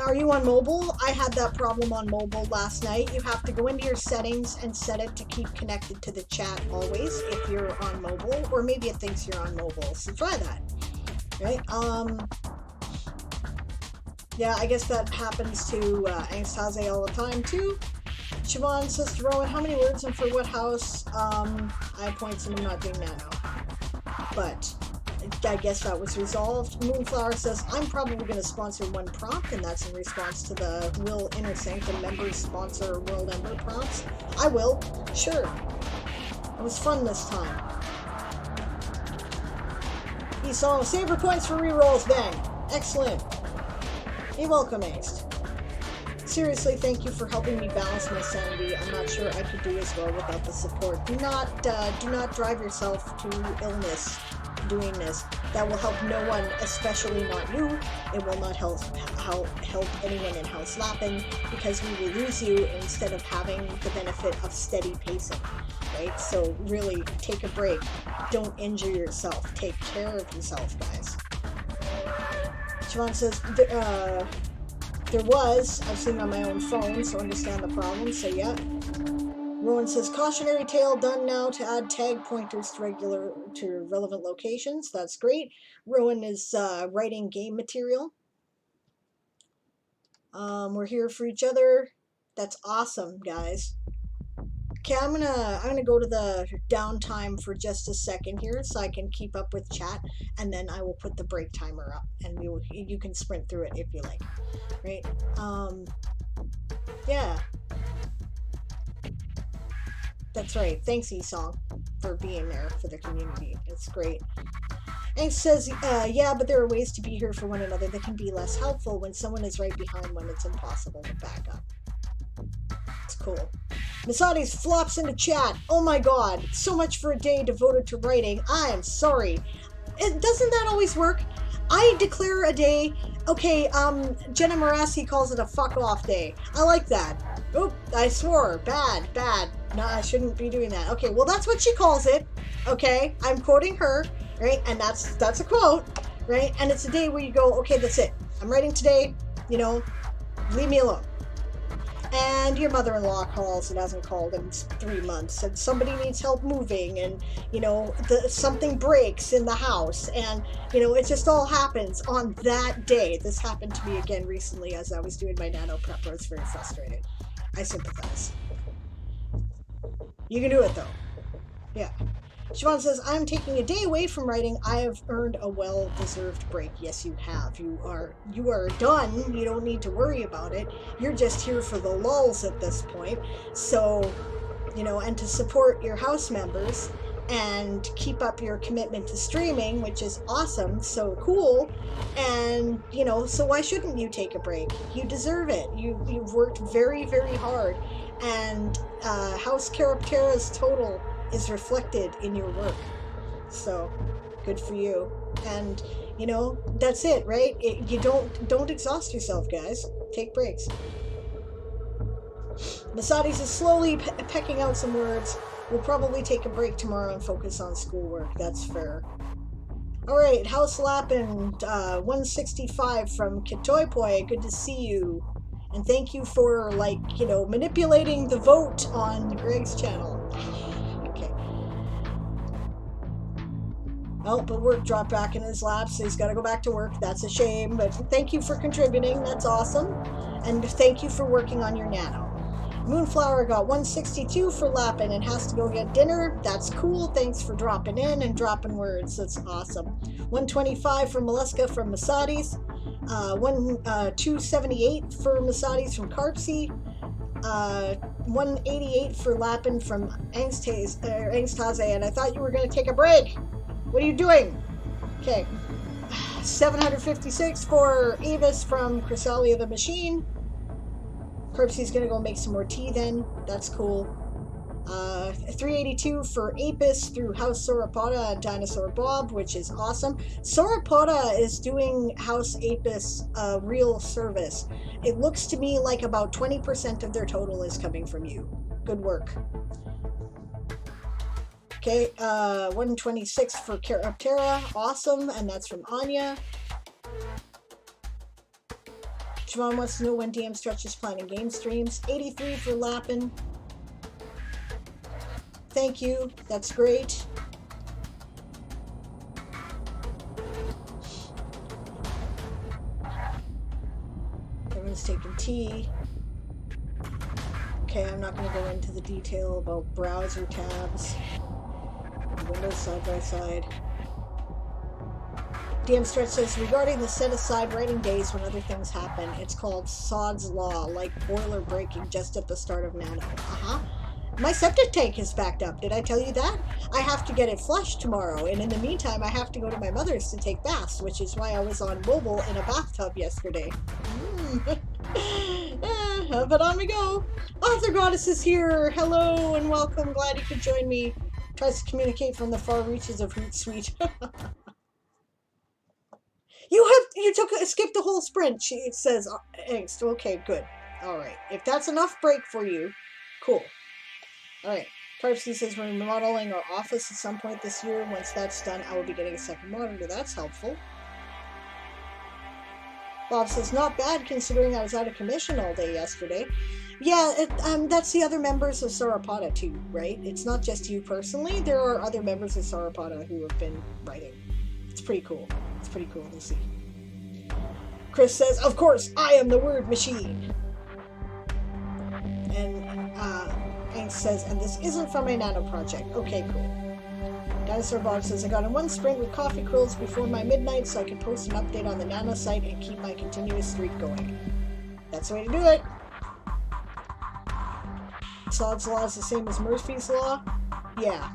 Are you on mobile? I had that problem on mobile last night. You have to go into your settings and set it to keep connected to the chat always if you're on mobile, or maybe it thinks you're on mobile, so try that, right? Yeah, I guess that happens to Angstaze all the time too. Siobhan says to Rowan, how many words and for what house? I have points and I'm not doing that now. But I guess that was resolved. Moonflower says, I'm probably going to sponsor one prompt, and that's in response to the Will Inner Sanctum members sponsor World Ember prompts. I will, sure. It was fun this time. He saw saver points for rerolls, bang. Excellent. You're welcome, Angst. Seriously, thank you for helping me balance my sanity. I'm not sure I could do as well without the support. Do not drive yourself to illness doing this. That will help no one, especially not you. It will not help anyone in House Lappin, because we will lose you instead of having the benefit of steady pacing, right? So really, take a break. Don't injure yourself. Take care of yourself, guys. Siobhan says, I've seen it on my own phone, so understand the problem, so yeah. Rowan says, cautionary tale done now to add tag pointers to relevant locations. That's great. Rowan is writing game material. We're here for each other. That's awesome, guys. Okay, I'm gonna go to the downtime for just a second here so I can keep up with chat, and then I will put the break timer up, and you can sprint through it if you like, right? Yeah. That's right. Thanks, E-Song, for being there for the community. It's great. And says, yeah, but there are ways to be here for one another that can be less helpful when someone is right behind when it's impossible to back up. It's cool. Masadi's flops into chat. Oh my god, so much for a day devoted to writing. I am sorry. Doesn't that always work? I declare a day, okay, Jenna Morassi calls it a fuck off day. I like that. Oop, I swore. Bad. No, I shouldn't be doing that. Okay, well, that's what she calls it. Okay, I'm quoting her, right? And that's a quote, right? And it's a day where you go, okay, that's it. I'm writing today, leave me alone. And your mother-in-law calls and hasn't called in 3 months, and somebody needs help moving, and something breaks in the house, and it just all happens on that day. This happened to me again recently as I was doing my nano prep. I was very frustrated. I sympathize. You can do it though. Yeah. Siobhan says, I'm taking a day away from writing. I have earned a well-deserved break. Yes, you have. You are done. You don't need to worry about it. You're just here for the lulls at this point. So, and to support your house members and keep up your commitment to streaming, which is awesome, so cool. And, so why shouldn't you take a break? You deserve it. You've worked very, very hard. And House Caraptera's total is reflected in your work. So good for you. And that's it, right? You don't exhaust yourself, guys. Take breaks. Masadi's is slowly pecking out some words. We'll probably take a break tomorrow and focus on schoolwork. That's fair. All right, House Lappin 165 from Kitoipoi. Good to see you. And thank you for manipulating the vote on Greg's channel. Oh, but work dropped back in his lap, so he's got to go back to work. That's a shame, but thank you for contributing. That's awesome. And thank you for working on your nano. Moonflower got 162 for lapping and has to go get dinner. That's cool. Thanks for dropping in and dropping words. That's awesome. 125 for Molesca from Masadi's. 278 for Masadi's from Carpsy. 188 for Lappin from Angstase. And I thought you were going to take a break. What are you doing? Okay. 756 for Avis from Chrysalia the Machine. Carpsy's gonna go make some more tea then. That's cool. 382 for Apis through House Sauropoda and Dinosaur Bob, which is awesome. Sauropoda is doing House Apis a real service. It looks to me like about 20% of their total is coming from you. Good work. Okay, 126 for Caraptera, awesome, and that's from Anya. Siobhan wants to know when DM Stretch is planning game streams. 83 for Lappin. Thank you, that's great. Everyone's taking tea. Okay, I'm not going to go into the detail about browser tabs. Windows side by side. DM Stretch says, regarding the set-aside writing days when other things happen, it's called Sod's Law, like boiler breaking just at the start of Nano. My septic tank is backed up. Did I tell you that? I have to get it flushed tomorrow, and in the meantime, I have to go to my mother's to take baths, which is why I was on mobile in a bathtub yesterday. But on we go. Author Goddess is here. Hello and welcome. Glad you could join me. Tries to communicate from the far reaches of Hootsuite. You skipped the whole sprint. It says angst. Okay, good. All right. If that's enough break for you, cool. All right. Carpsy says we're remodeling our office at some point this year. Once that's done, I will be getting a second monitor. That's helpful. Bob says not bad considering I was out of commission all day yesterday. Yeah, that's the other members of Sauropoda too, right? It's not just you personally. There are other members of Sauropoda who have been writing. It's pretty cool. It's pretty cool to see. Chris says, of course, I am the word machine. And Angst says, and this isn't from my nano project. Okay, cool. Dinosaur Bob says, I got in one sprint with coffee quills before my midnight so I could post an update on the nano site and keep my continuous streak going. That's the way to do it. Sod's Law is the same as Murphy's Law? Yeah.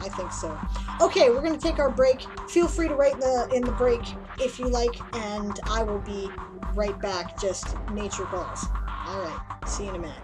I think so. Okay, we're gonna take our break. Feel free to write in the break if you like, and I will be right back. Just nature calls. All right, see you in a minute.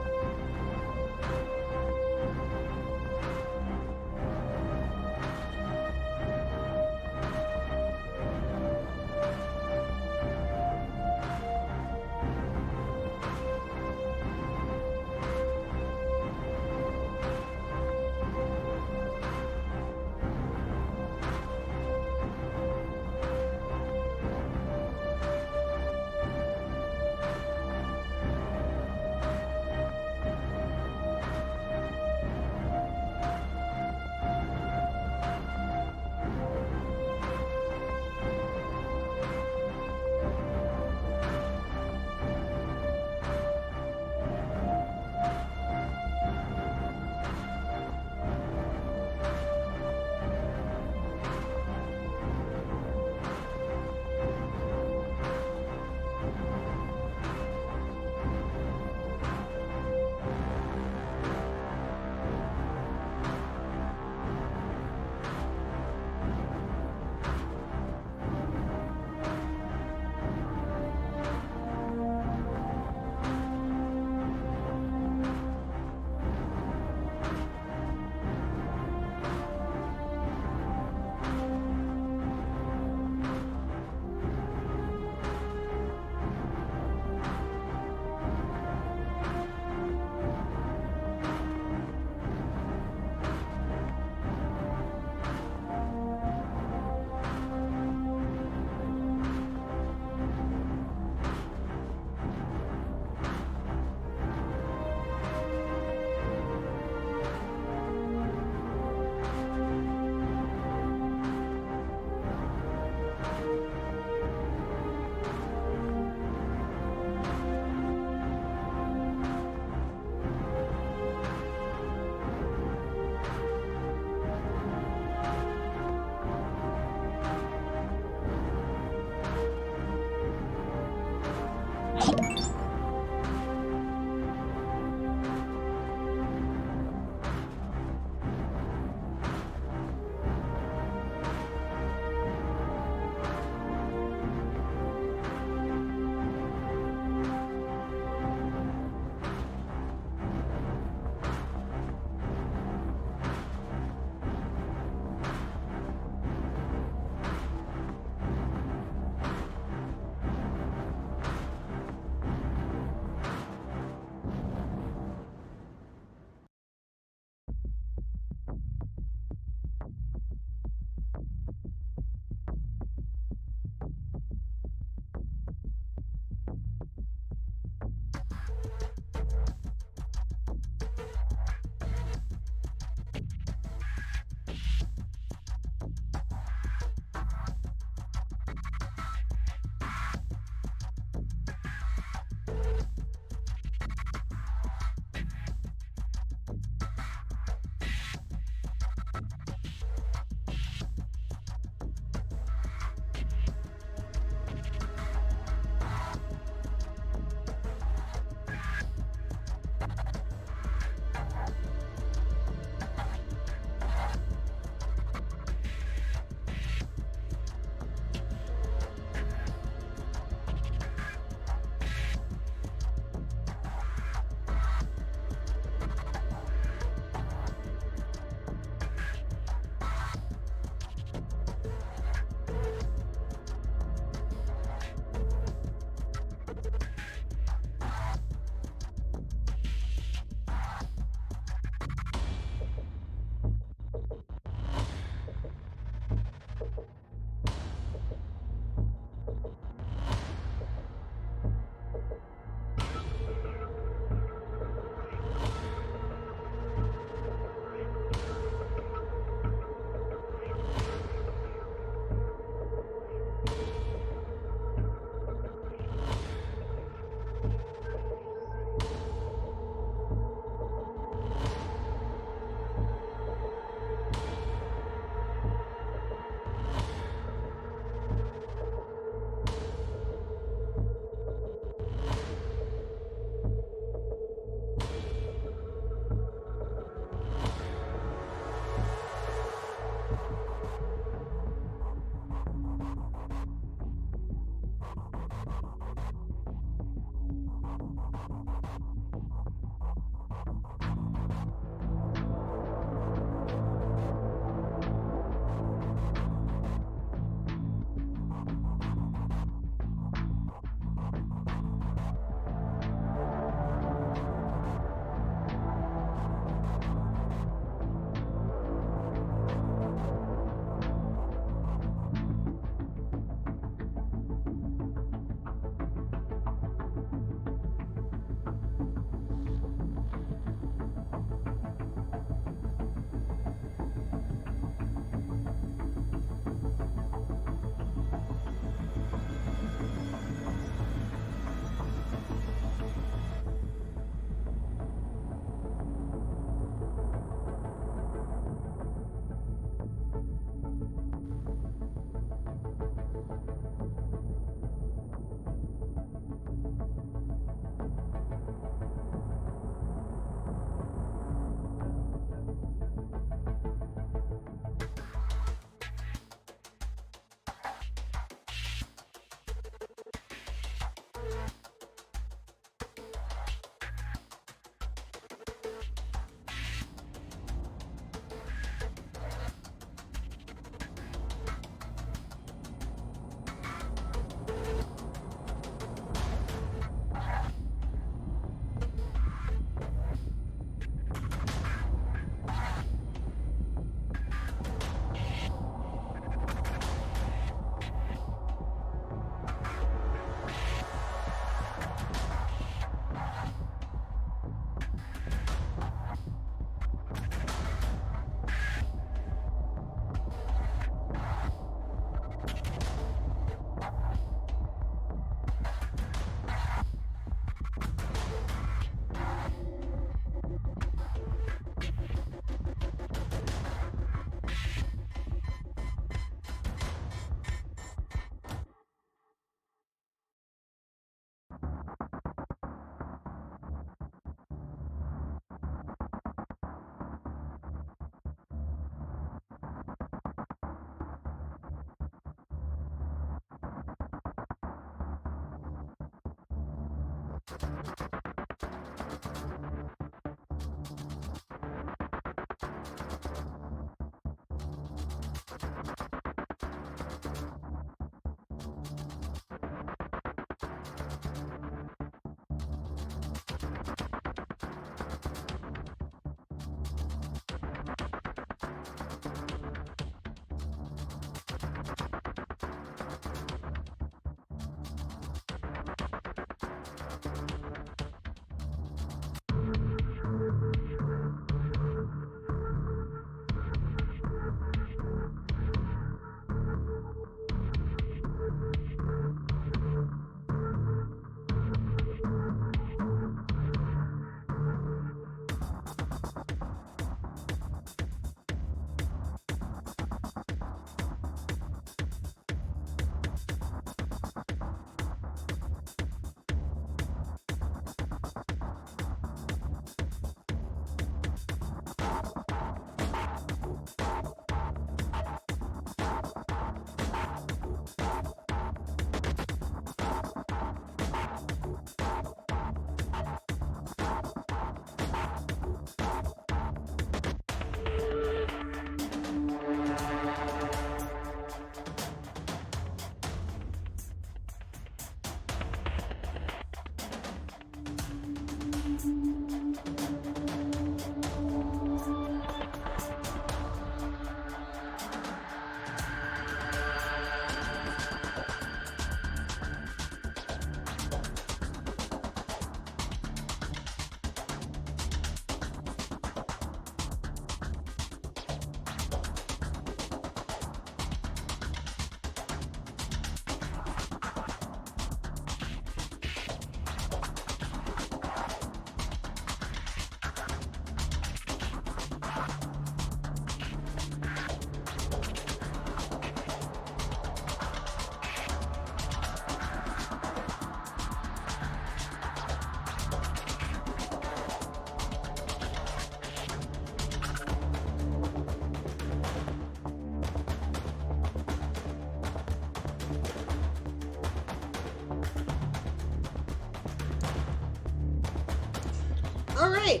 All right,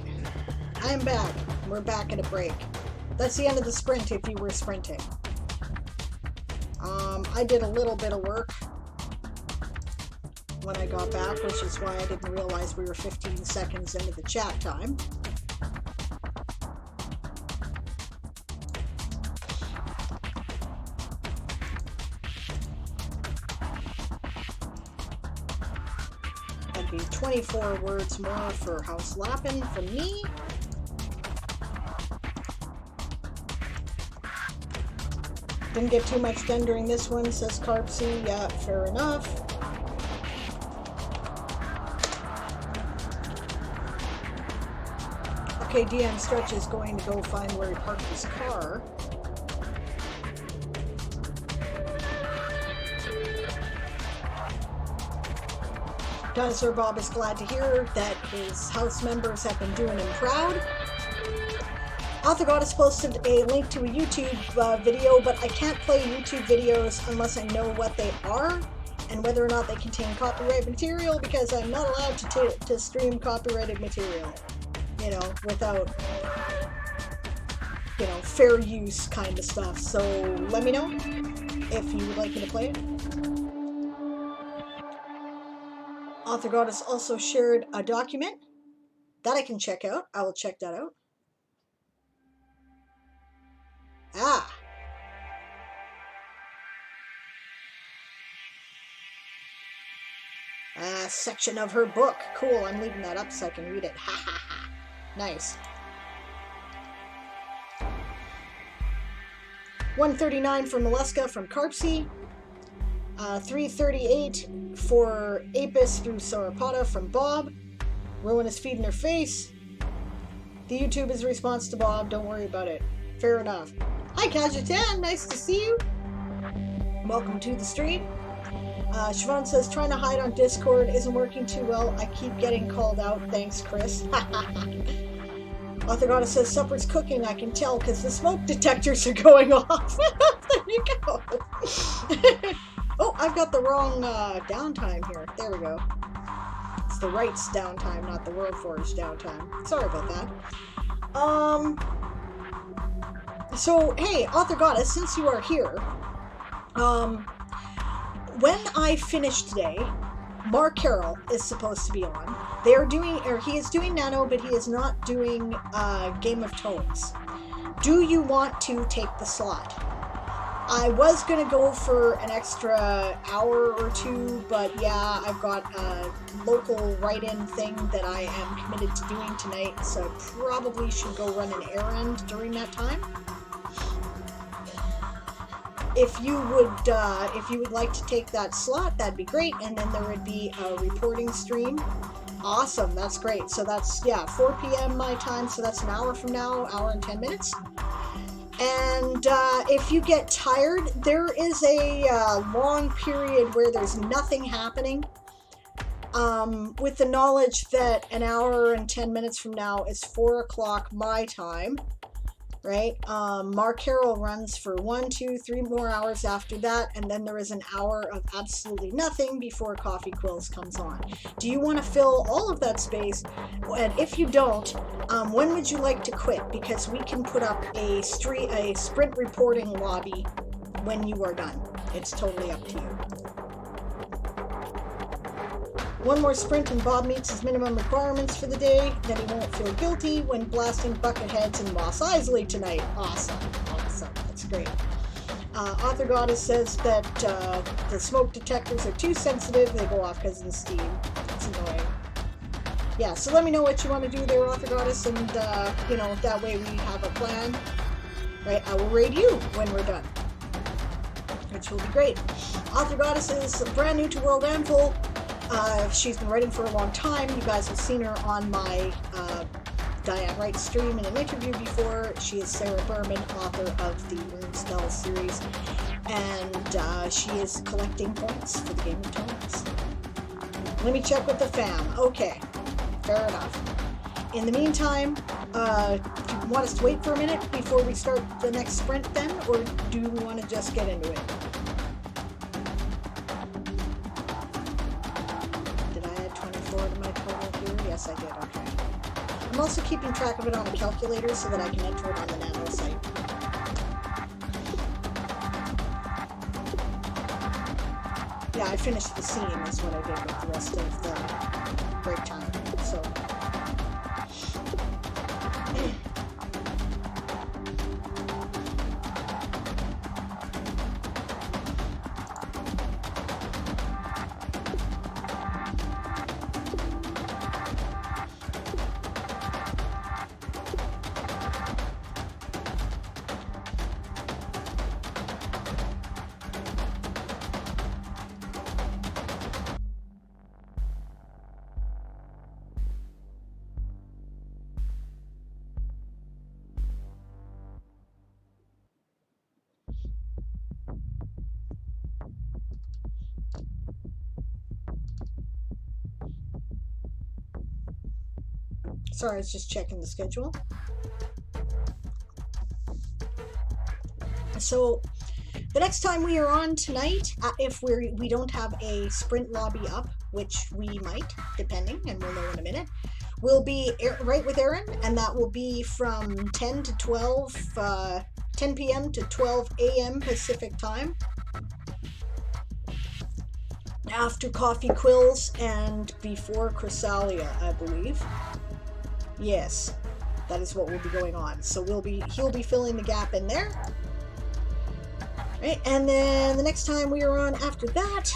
I'm back. We're back at a break. That's the end of the sprint if you were sprinting. I did a little bit of work when I got back, which is why I didn't realize we were 15 seconds into the chat time. That'd be 24 words more for House Lappin' from me. Didn't get too much done during this one, says Carpsy. Yeah, fair enough. Okay, DM Stretch is going to go find where he parked his car. Dinosaur Bob is glad to hear that his house members have been doing him proud. Author Goddess posted a link to a YouTube video, but I can't play YouTube videos unless I know what they are and whether or not they contain copyright material, because I'm not allowed to stream copyrighted material, you know, without, you know, fair use kind of stuff. So let me know if you would like me to play it. Author Goddess also shared a document that I can check out. I will check that out. A section of her book. Cool, I'm leaving that up so I can read it. Ha ha ha. Nice. 139 for Mollusca from Carpsy. 338 for Apis through Sauropoda from Bob. Rowan is feeding her face. The YouTube is a response to Bob. Don't worry about it. Fair enough. Hi, Kajitan. Nice to see you. Welcome to the stream. Siobhan says, trying to hide on Discord isn't working too well. I keep getting called out. Thanks, Chris. Author Goddess says, supper's cooking. I can tell because the smoke detectors are going off. There you go. Oh, I've got the wrong downtime here. There we go. it's the Writes downtime, not the World Forge downtime. Sorry about that. So, hey, Author Goddess, since you are here, when I finish today, Mark Carroll is supposed to be on. They are doing, or he is doing Nano, but he is not doing Game of Tones. Do you want to take the slot? I was going to go for an extra hour or two, but yeah, I've got a local write-in thing that I am committed to doing tonight, so I probably should go run an errand during that time. If you would like to take that slot, that'd be great, and then there would be a reporting stream. Awesome, that's great. So that's, yeah, 4 p.m. my time, so that's an hour from now, hour and 10 minutes. And if you get tired, there is a long period where there's nothing happening. With the knowledge that an hour and 10 minutes from now is 4 o'clock my time, right? Mark Carroll runs for 1, 2, 3 more hours after that, and then there is an hour of absolutely nothing before Coffee Quills comes on. Do you want to fill all of that space? And if you don't, when would you like to quit? Because we can put up a sprint reporting lobby when you are done. It's totally up to you. One more sprint and Bob meets his minimum requirements for the day, then he won't feel guilty when blasting Bucketheads and Moss Isley tonight. Awesome. Awesome. That's great. Author Goddess says that the smoke detectors are too sensitive. They go off because of the steam. It's annoying. Yeah, so let me know what you want to do there, Author Goddess, and, you know, that way we have a plan. Right? I will raid you when we're done, which will be great. Author Goddess is brand new to World Anvil. She's been writing for a long time. You guys have seen her on my Diane Writes stream in an interview before. She is Sarah Berman, author of the Rune Spell series, and she is collecting points for the Game of Tones. Let me check with the fam. Okay, fair enough. In the meantime, do you want us to wait for a minute before we start the next sprint then, or do we want to just get into it? Yes, I did. Okay. I'm also keeping track of it on a calculator so that I can enter it on the Nano site. Yeah, I finished the scene is what I did with the rest of the break time. So. Sorry, I was just checking the schedule. So the next time we are on tonight, if we don't have a sprint lobby up, which we might, depending, and we'll know in a minute, will be Right with Aaron, and that will be from 10 to 12, 10 p.m. to 12 a.m. Pacific time. After Coffee Quills and before Chrysalia, I believe. Yes, that is what will be going on. So he'll be filling the gap in there. Right, and then the next time we are on after that,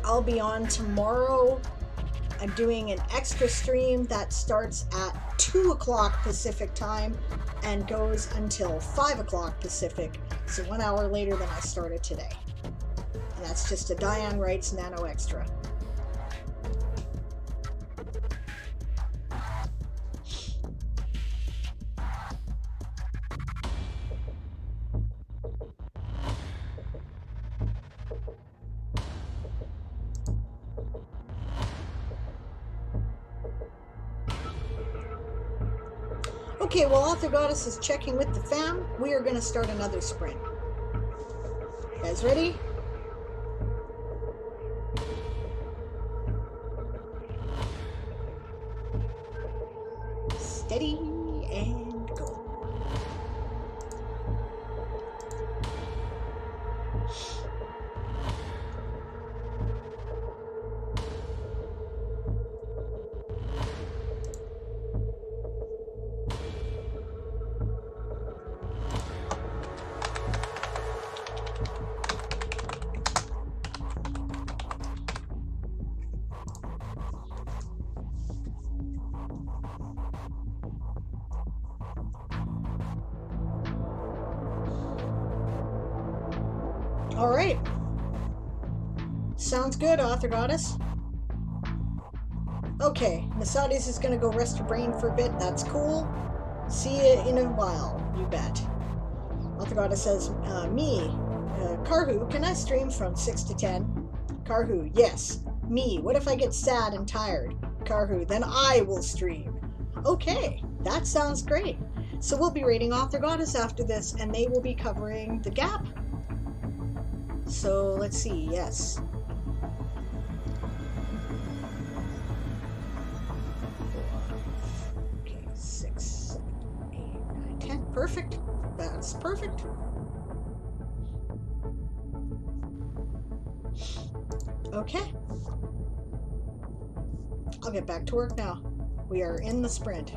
I'll be on tomorrow. I'm doing an extra stream that starts at 2 o'clock Pacific time and goes until 5 o'clock Pacific. So 1 hour later than I started today. And that's just a Diane Writes Nano Extra. Okay, while Author Goddess is checking with the fam, we are going to start another sprint. You guys ready? steady, and go. All right. Sounds good, Author Goddess. Okay, Masades is going to go rest her brain for a bit. That's cool. See you in a while, you bet. Author Goddess says, me, Karhu, can I stream from 6 to 10? Karhu, yes. Me, what if I get sad and tired? Karhu, then I will stream. Okay, that sounds great. So we'll be rating Author Goddess after this, and they will be covering The Gap. So let's see, yes. Okay, 6, 7, 8, 9, 10. Perfect. That's perfect. Okay. I'll get back to work now. We are in the sprint.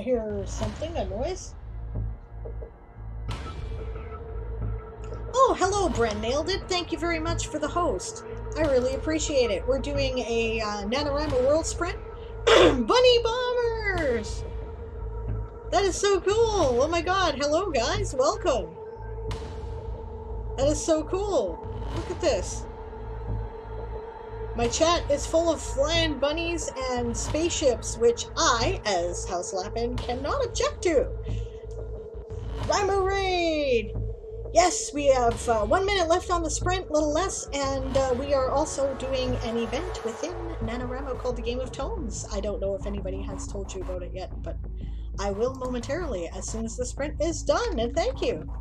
I hear something, a noise. Oh, hello, Bren Nailed It. Thank you very much for the host. I really appreciate it. We're doing a NaNoWriMo World Sprint. Bunny Bombers! That is so cool! Oh my god, hello guys, welcome! That is so cool. Look at this. My chat is full of flying bunnies and spaceships, which I, as House Lappin, cannot object to. Rhymer Raid! Yes, we have 1 minute left on the sprint, little less, and we are also doing an event within NaNoWriMo called the Game of Tones. I don't know if anybody has told you about it yet, but I will momentarily as soon as the sprint is done, and thank you.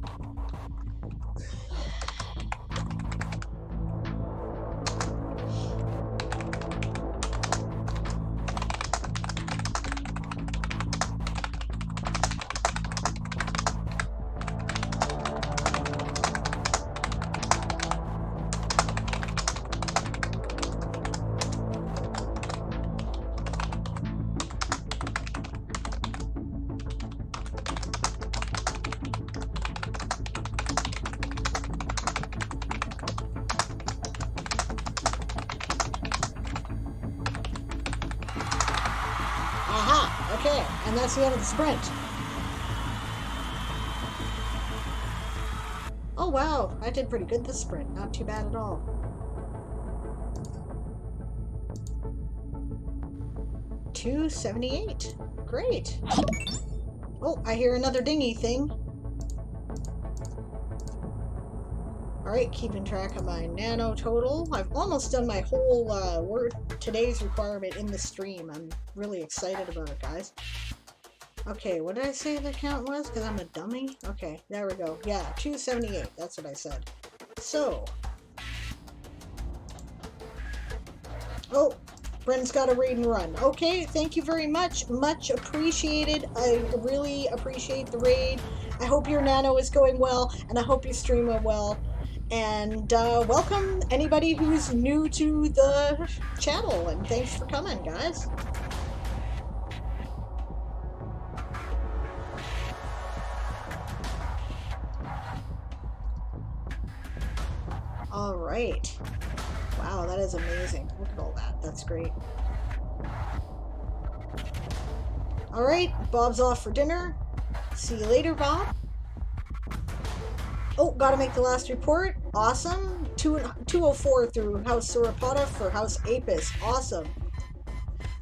Okay, and that's the end of the sprint. Oh wow, I did pretty good this sprint. Not too bad at all. $278. Great. Oh, I hear another dingy thing. Alright, keeping track of my nano total. I've almost done my whole today's requirement in the stream. I'm really excited about it, guys. Okay, what did I say the count was? Because I'm a dummy? Okay, there we go. Yeah, 278. That's what I said. So. Oh, Bren's got a raid and run. Okay, thank you very much. Much appreciated. I really appreciate the raid. I hope your nano is going well, and I hope your stream went well. And welcome anybody who's new to the channel, and thanks for coming, guys. All right. Wow, that is amazing. Look at all that. That's great. All right, Bob's off for dinner. See you later, Bob. Oh, gotta make the last report. Awesome. 204 through House Sauropoda for House Apis. Awesome.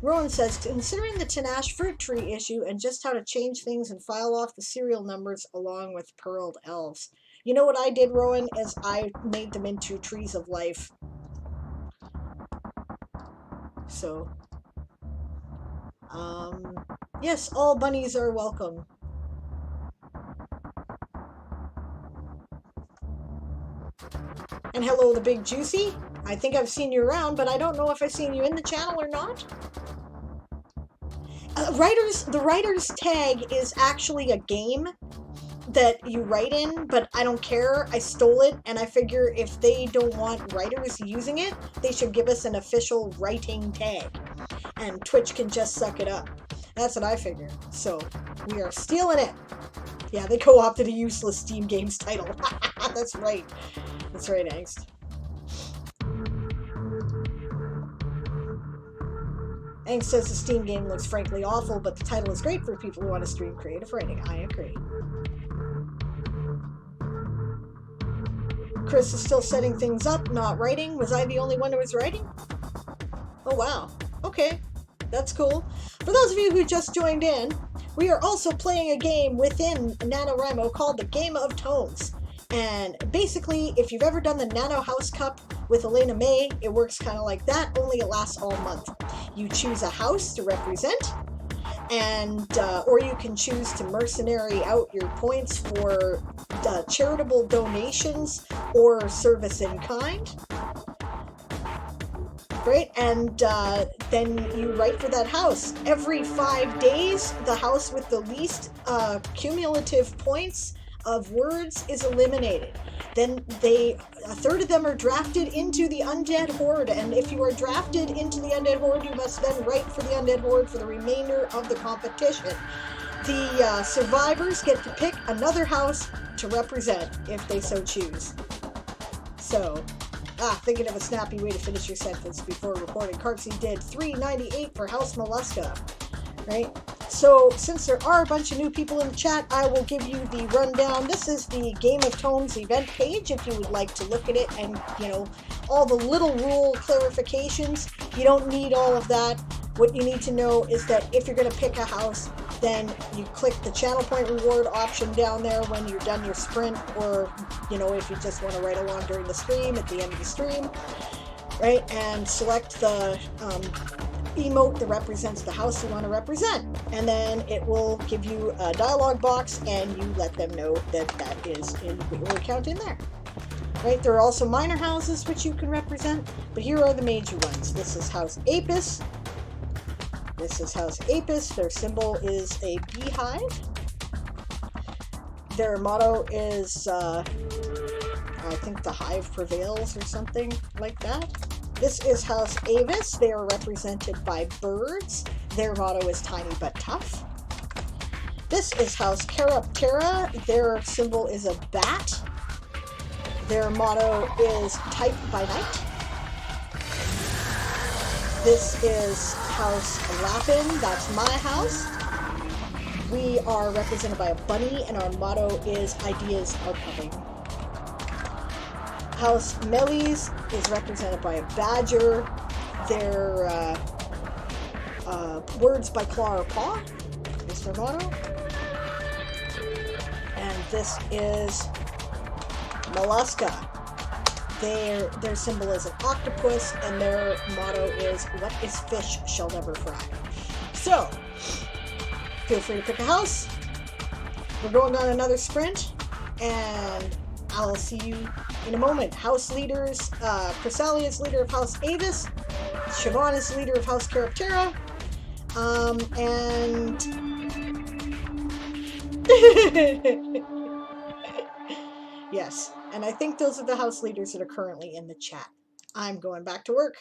Rowan says, considering the Tanache fruit tree issue and just how to change things and file off the serial numbers along with pearled elves. You know what I did, Rowan, is I made them into trees of life. So, yes, all bunnies are welcome. And hello, the Big Juicy. I think I've seen you around, but I don't know if I've seen you in the channel or not. The writer's tag is actually a game that you write in, but I don't care. I stole it, and I figure if they don't want writers using it, they should give us an official writing tag, and Twitch can just suck it up. That's what I figure. So, we are stealing it. Yeah, they co-opted a useless Steam Games title. That's right. That's right, Angst. Angst says the Steam game looks frankly awful, but the title is great for people who want to stream creative writing. I agree. Chris is still setting things up, not writing. Was I the only one who was writing? Oh, wow. Okay. That's cool. For those of you who just joined in, we are also playing a game within NaNoWriMo called the Game of Tones. And basically, if you've ever done the Nano House Cup with Elena May, it works kind of like that, only it lasts all month. You choose a house to represent, and or you can choose to mercenary out your points for charitable donations or service in kind. Great, and then you write for that house. Every 5 days, the house with the least cumulative points of words is eliminated. Then a third of them are drafted into the Undead Horde, and if you are drafted into the Undead Horde, you must then write for the Undead Horde for the remainder of the competition. the survivors get to pick another house to represent if they so choose. So, thinking of a snappy way to finish your sentence before recording. Cartsy did $3.98 for House Mollusca, right? So, since there are a bunch of new people in the chat, I will give you the rundown. This is the Game of Tones event page if you would like to look at it and, you know, all the little rule clarifications. You don't need all of that. What you need to know is that if you're going to pick a house, then you click the channel point reward option down there when you're done your sprint, or, you know, if you just want to ride along during the stream, at the end of the stream, right? And select the emote that represents the house you want to represent. And then it will give you a dialog box and you let them know that that is in your account in there. Right? There are also minor houses which you can represent, but here are the major ones. This is House Apis. This is House Apis. Their symbol is a beehive. Their motto is, I think, the hive prevails or something like that. This is House Avis. They are represented by birds. Their motto is tiny but tough. This is House Chiroptera. Their symbol is a bat. Their motto is type by night. This is House Lapin. That's my house. We are represented by a bunny, and our motto is ideas are coming. House Melis is represented by a badger. Their words by claw or paw is their motto. And this is Mollusca. Their symbol is an octopus, and their motto is, what is fish shall never fry. So, feel free to pick a house. We're going on another sprint, and I'll see you in a moment. House leaders, Chrysalia is leader of House Avis, Siobhan is leader of House Chiroptera, and yes, and I think those are the house leaders that are currently in the chat. I'm going back to work.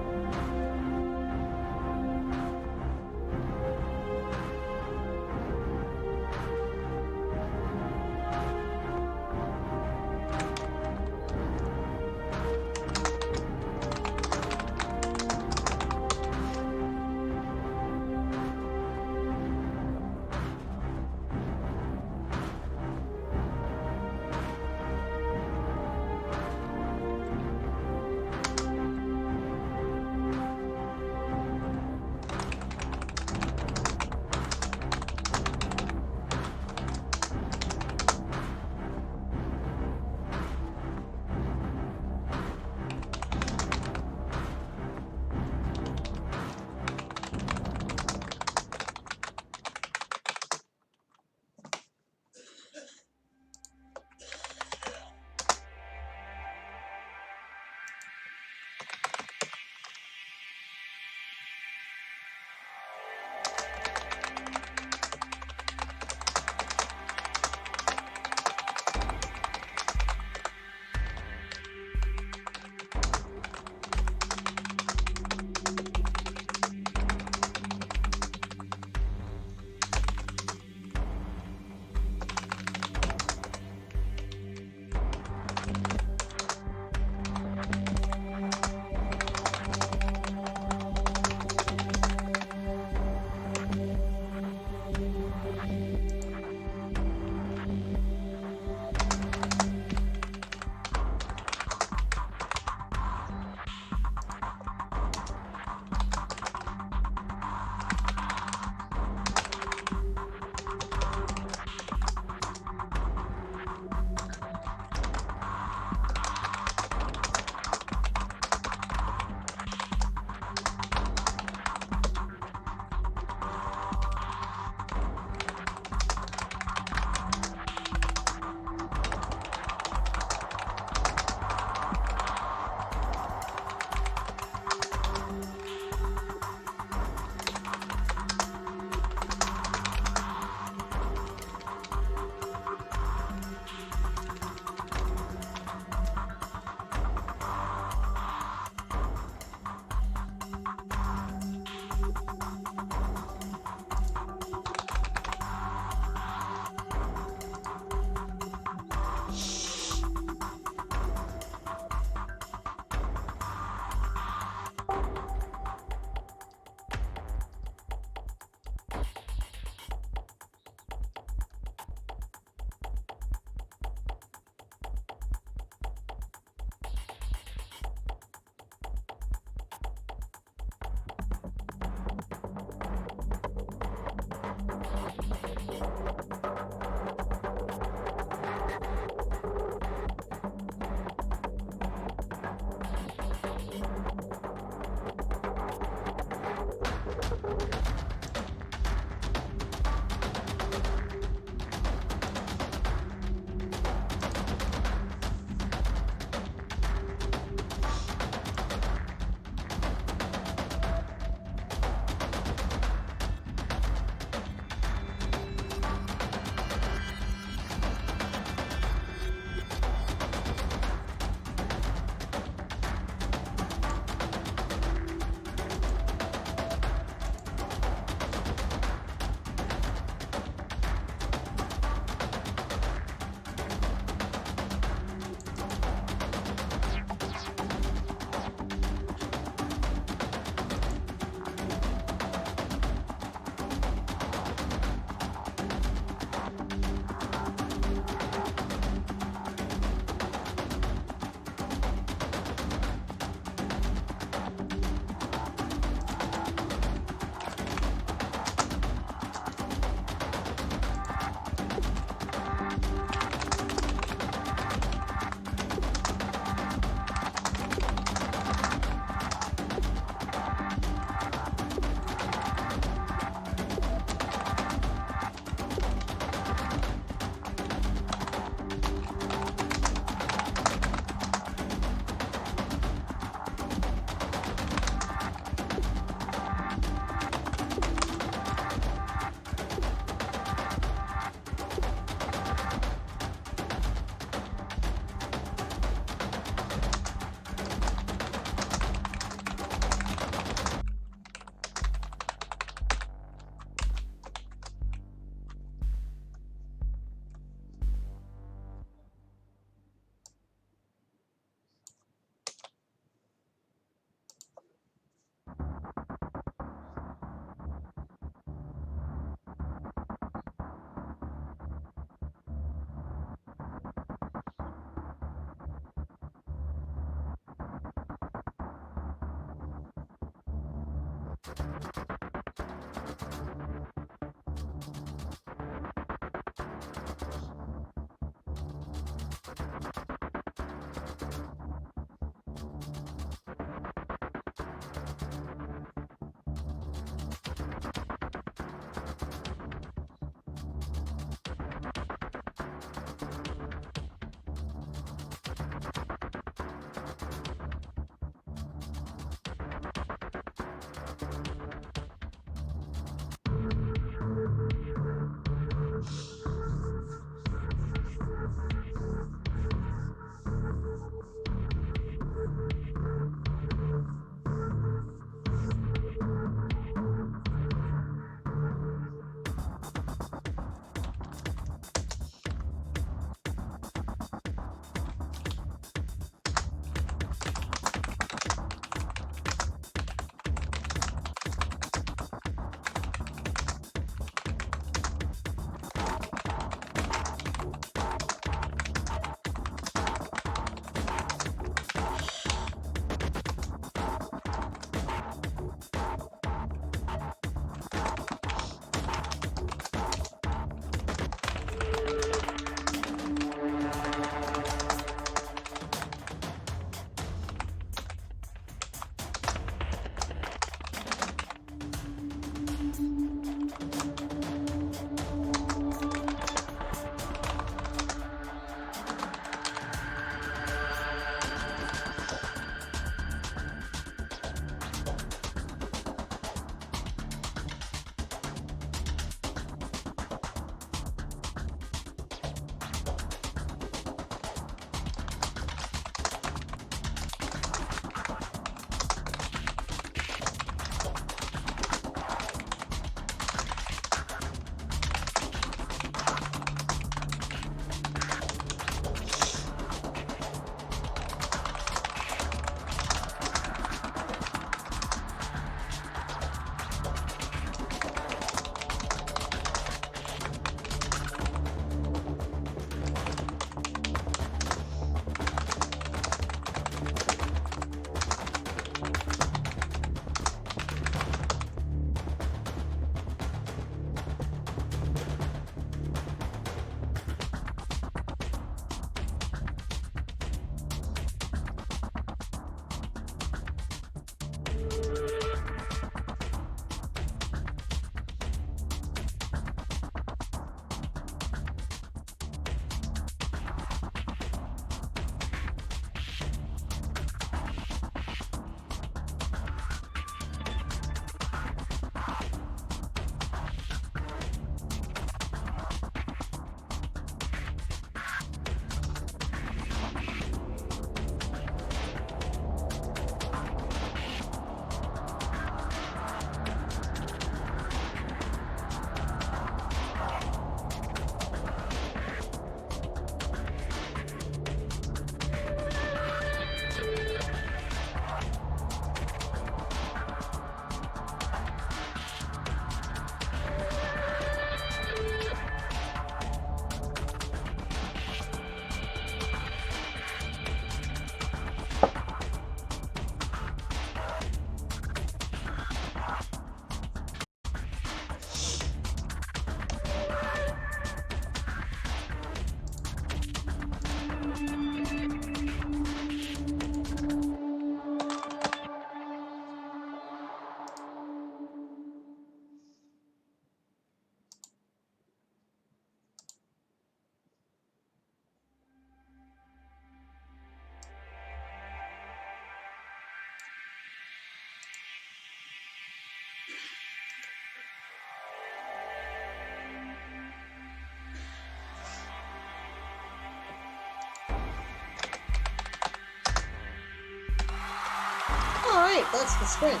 right, that's the sprint.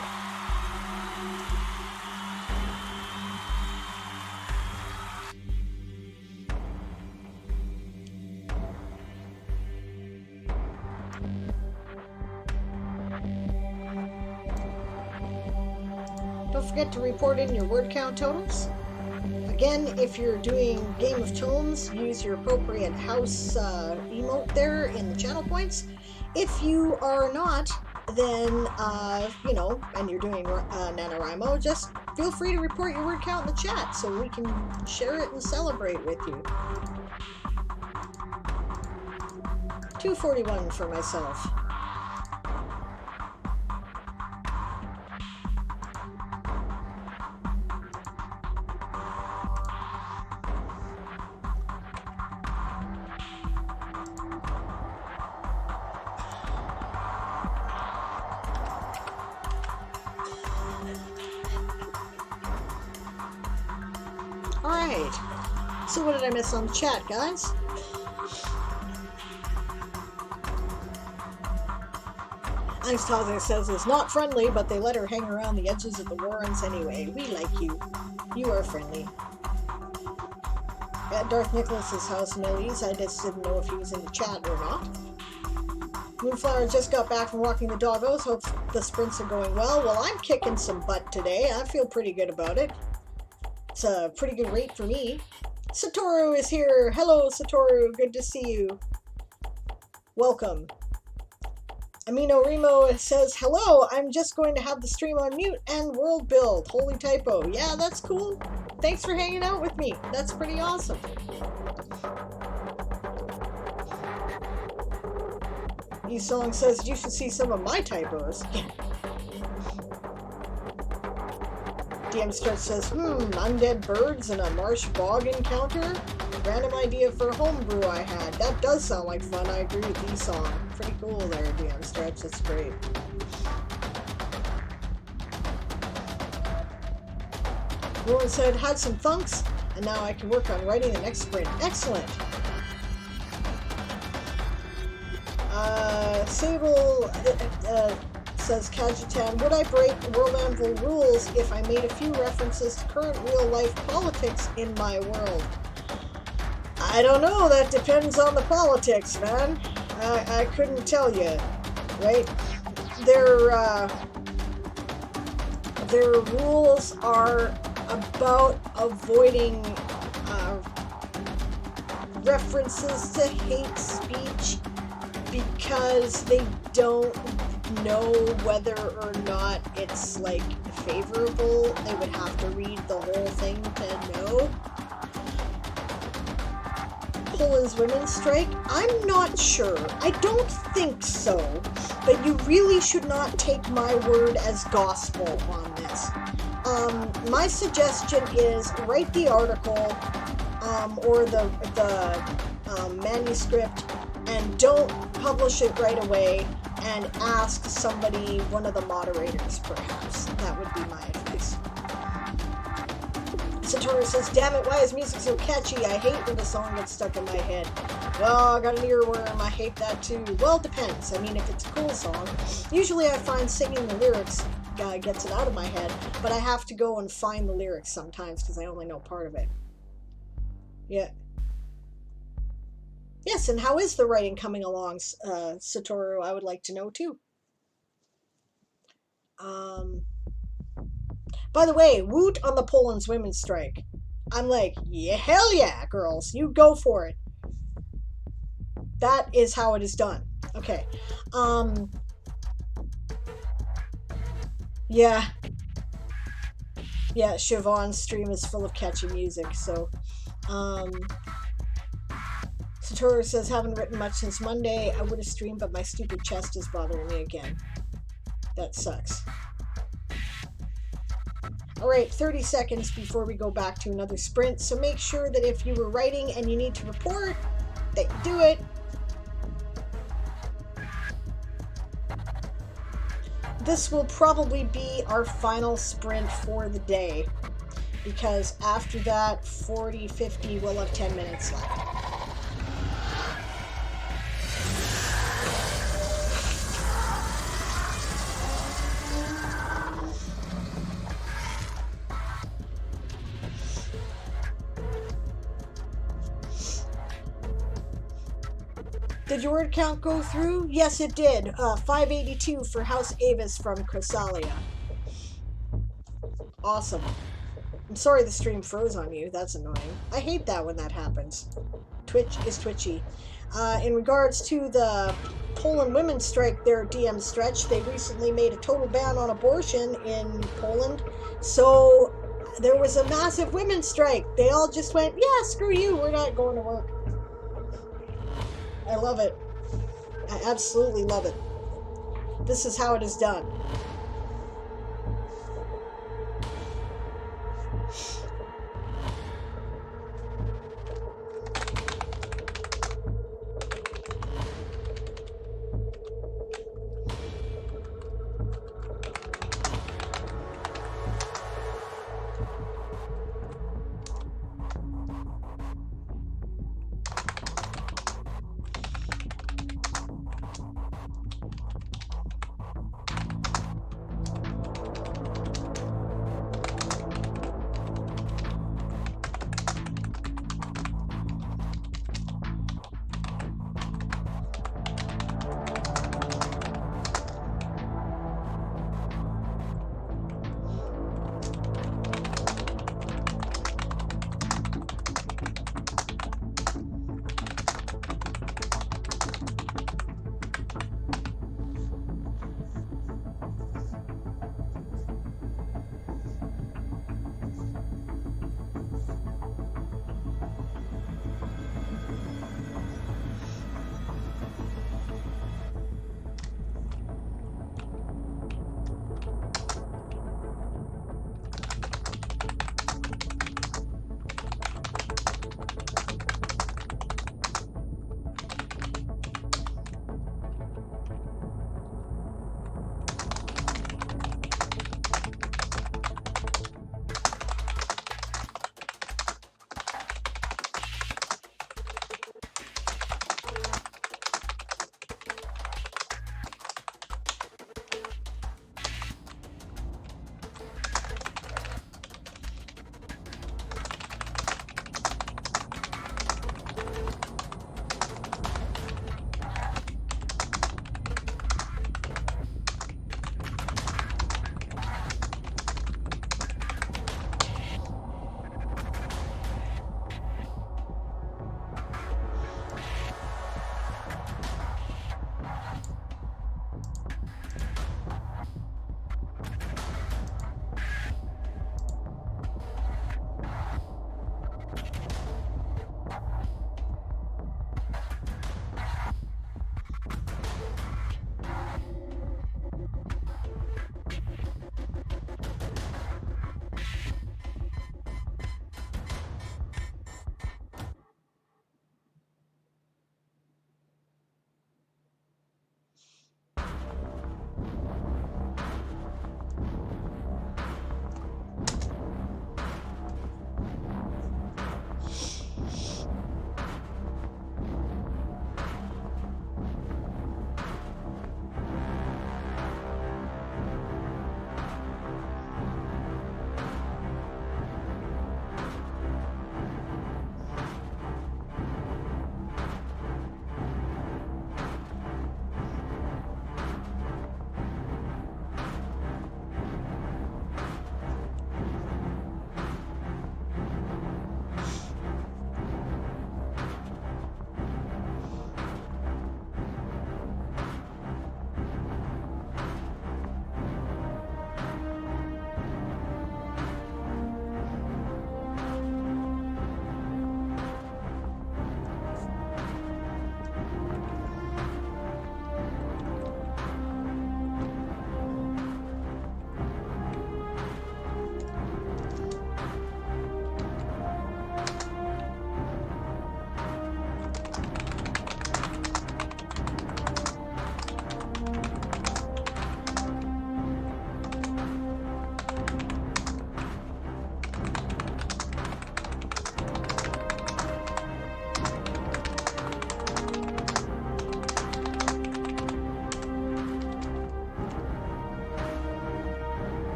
Don't forget to report in your word count totals. Again, if you're doing Game of Tomes, use your appropriate house emote there in the channel points. If you are not, then, you know, and you're doing NaNoWriMo, just feel free to report your word count in the chat so we can share it and celebrate with you. 241 for myself. Alright, so what did I miss on the chat, guys? Einstein says it's not friendly, but they let her hang around the edges of the Warrens anyway. We like you. You are friendly. At Darth Nicholas's house, Millie's, I just didn't know if he was in the chat or not. Moonflower just got back from walking the doggos. Hope the sprints are going well. Well, I'm kicking some butt today. I feel pretty good about it. It's a pretty good rate for me. Satoru is here. Hello, Satoru. Good to see you. Welcome. Amino Remo says, hello, I'm just going to have the stream on mute and world build. Holy typo. Yeah, that's cool. Thanks for hanging out with me. That's pretty awesome. E-Song says, you should see some of my typos. DM Stretch says, undead birds and a marsh bog encounter? Random idea for a homebrew I had. That does sound like fun. I agree with E-Song. Pretty cool there, DM Stretch. That's great. Lauren said, had some thunks, and now I can work on writing the next sprint. Excellent. Sable says, Kajitan, would I break World Anvil rules if I made a few references to current real-life politics in my world? I don't know. That depends on the politics, man. I couldn't tell you, right? Their rules are about avoiding references to hate speech because they don't know whether or not it's like favorable. They would have to read the whole thing to know. Poland's women's strike? I'm not sure. I don't think so. But you really should not take my word as gospel on this. My suggestion is write the article or the manuscript and don't publish it right away and ask somebody, one of the moderators perhaps. That would be my advice. Satoru says, damn it, why is music so catchy? I hate when the song gets stuck in my head. Well, I got an earworm, I hate that too. Well, it depends. I mean, if it's a cool song, usually I find singing the lyrics gets it out of my head, but I have to go and find the lyrics sometimes because I only know part of it. Yeah. Yes, and how is the writing coming along, Satoru? I would like to know too. By the way, woot on the Poland's women's strike. I'm like, yeah, hell yeah, girls, you go for it. That is how it is done. Okay. Yeah. Yeah, Siobhan's stream is full of catchy music, so, Satoru says, haven't written much since Monday. I would have streamed, but my stupid chest is bothering me again. That sucks. Alright, 30 seconds before we go back to another sprint, so make sure that if you were writing and you need to report, that you do it. This will probably be our final sprint for the day, because after that, 40, 50, we'll have 10 minutes left. Did your word count go through? Yes, it did. 582 for House Avis from Chrysalia. Awesome. I'm sorry the stream froze on you. That's annoying. I hate that when that happens. Twitch is twitchy. In regards to the Poland women's strike, their DM stretch, they recently made a total ban on abortion in Poland. So there was a massive women's strike. They all just went, yeah, screw you. We're not going to work. I love it. I absolutely love it. This is how it is done.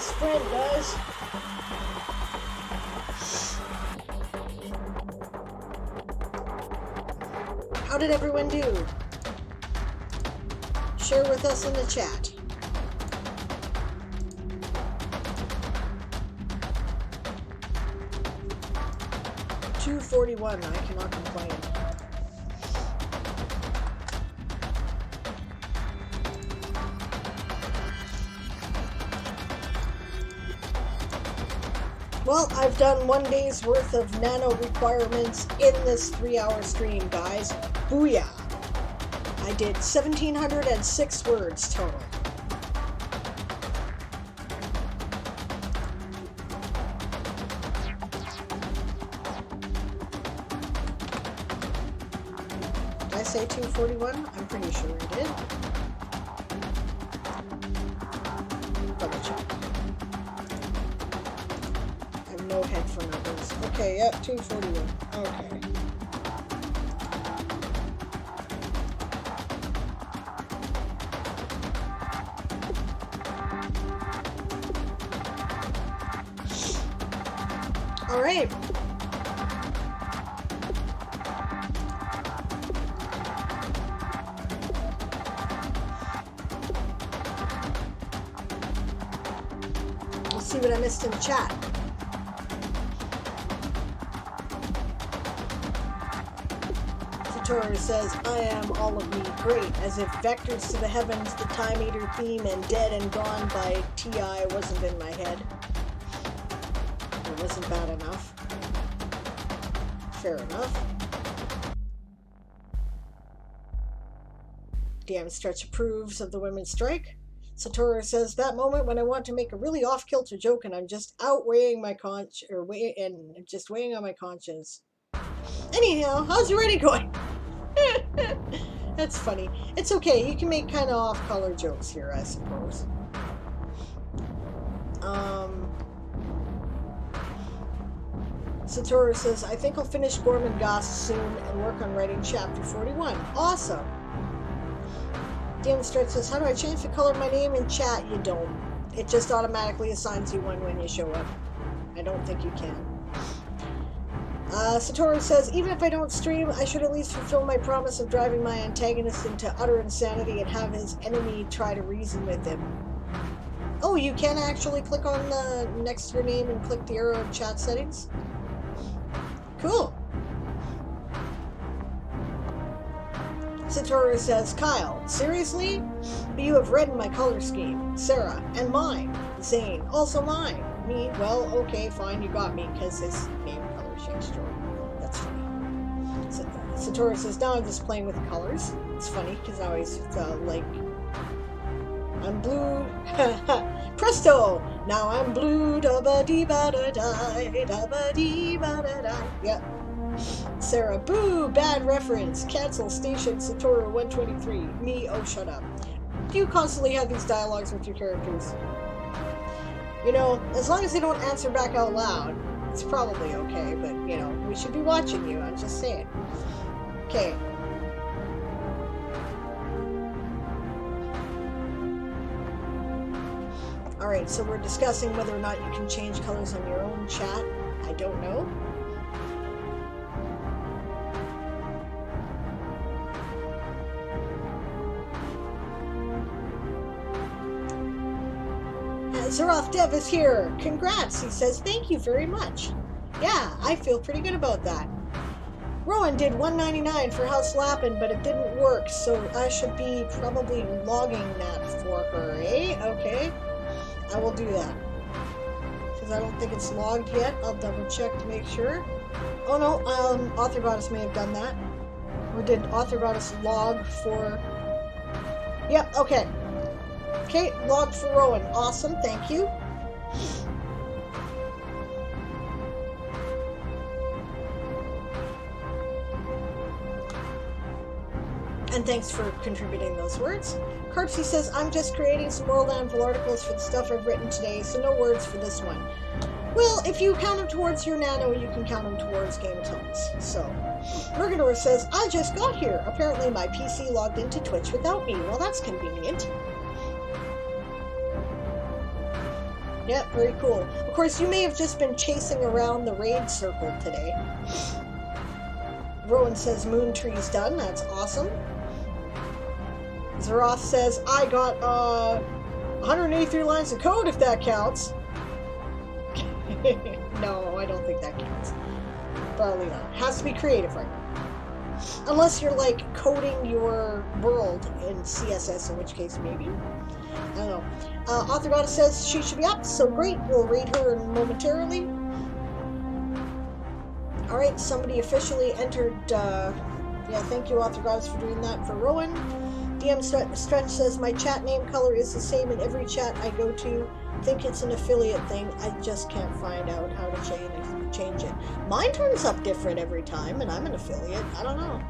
best friend, guys. How did everyone do? Share with us in the chat. $2.41. I cannot complain. Well, I've done 1 day's worth of nano requirements in this 3-hour stream, guys. Booyah! I did 1,706 words total. Did I say 241? I'm pretty sure I did. Double check. I have no head for numbers. Okay, yep, 241. Okay. All right. Let's see what I missed in the chat. Satori says, I am all of me, great, as if Vectors to the Heavens, the Time Eater theme, and Dead and Gone by T.I. wasn't in my head. It wasn't bad enough. Fair enough. DM Stretch approves of the women's strike. Satoru says, that moment when I want to make a really off-kilter joke and I'm just outweighing my just weighing on my conscience. Anyhow, how's your writing going? That's funny. It's okay. You can make kind of off-color jokes here, I suppose. Satoru says, I think I'll finish Gorman Goss soon and work on writing chapter 41. Awesome! Diane Stretch says, how do I change the color of my name in chat? You don't. It just automatically assigns you one when you show up. I don't think you can. Satoru says, even if I don't stream, I should at least fulfill my promise of driving my antagonist into utter insanity and have his enemy try to reason with him. Oh, you can actually click on the next to your name and click the arrow in chat settings? Cool. Satoru says, Kyle, seriously? But you have read in my color scheme. Sarah, and mine. Zane, also mine. Me, well, okay, fine, you got me, because his name color changed. That's funny. Satoru says, now I'm just playing with the colors. It's funny, because now he's like, I'm blue. Presto! Now I'm blue. Da-ba-dee-ba-da-die. Da-ba-dee-ba-da-die. Yep. Sarah, boo! Bad reference. Cancel station Satoru 123. Me, oh shut up. Do you constantly have these dialogues with your characters? You know, as long as they don't answer back out loud, it's probably okay, but, you know, we should be watching you, I'm just saying. Okay. Alright, so we're discussing whether or not you can change colors on your own chat. I don't know. Zeroth Dev is here. Congrats, he says. Thank you very much. Yeah, I feel pretty good about that. Rowan did $1.99 for House Lappin, but it didn't work, so I should be probably logging that for her, eh? Okay. I will do that. Because I don't think it's logged yet. I'll double check to make sure. Oh no, Author Goddess may have done that. Or did Author Goddess log for... Yep, okay. Okay, logged for Rowan. Awesome, thank you. And thanks for contributing those words. Carpsy says, I'm just creating some World Anvil articles for the stuff I've written today, so no words for this one. Well, if you count them towards your nano, you can count them towards Game of Thrones. So, Murgador says, I just got here. Apparently my PC logged into Twitch without me. Well, that's convenient. Yeah, very cool. Of course, you may have just been chasing around the raid circle today. Rowan says moon tree's done. That's awesome. Zeroth says, I got 183 lines of code if that counts. No, I don't think that counts. Probably not. It has to be creative right now. Unless you're like coding your world in CSS, in which case maybe. I don't know. Author Goddess says she should be up, so great. We'll read her momentarily. Alright, somebody officially entered. Yeah, thank you, Author Goddess, for doing that for Rowan. DM Stretch says, my chat name color is the same in every chat I go to. Think it's an affiliate thing. I just can't find out how to change it. Mine turns up different every time, and I'm an affiliate. I don't know.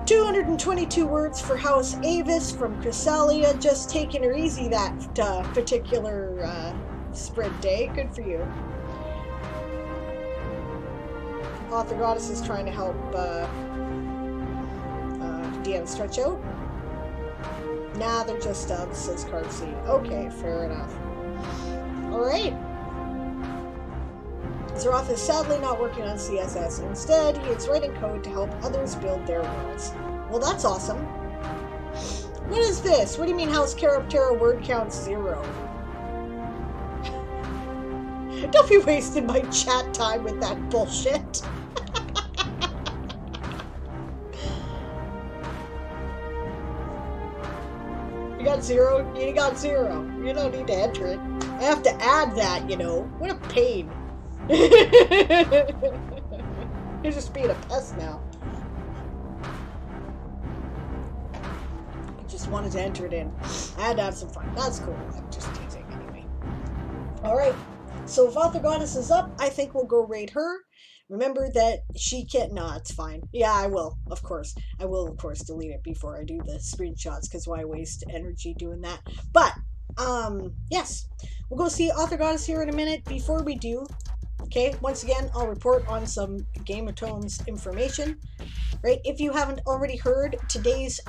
222 words for House Avis from Chrysalia. Just taking her easy that particular sprint day. Good for you. Author Goddess is trying to help DM stretch out. Nah, they're just stubs, says Cardseed. Okay, fair enough. Alright. Zeroth is sadly not working on CSS. Instead, he is writing code to help others build their worlds. Well, that's awesome. What is this? What do you mean House Charactera word count 0? Don't be wasting my chat time with that bullshit. You got 0? You got 0. You don't need to enter it. I have to add that, you know. What a pain. You're just being a pest now. I just wanted to enter it in. I had to have some fun. That's cool. I'm just teasing anyway. Alright. So if Author Goddess is up, I think we'll go raid her. Remember that she can't... No, it's fine. Yeah, I will, of course. I will, of course, delete it before I do the screenshots, because why waste energy doing that? But, yes. We'll go see Author Goddess here in a minute. Before we do, okay, once again, I'll report on some Game of Tomes information. Right, if you haven't already heard, today's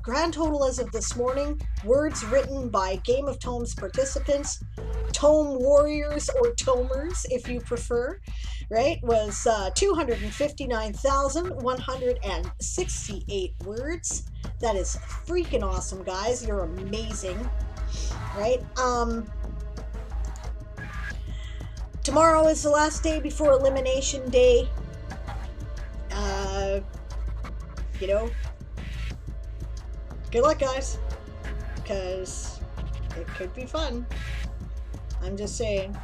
grand total as of this morning, words written by Game of Tomes participants, Tome Warriors or Tomers, if you prefer, right, was 259,168 words. That is freaking awesome, guys. You're amazing, right? Tomorrow is the last day before Elimination Day. You know, good luck, guys, because it could be fun. I'm just saying.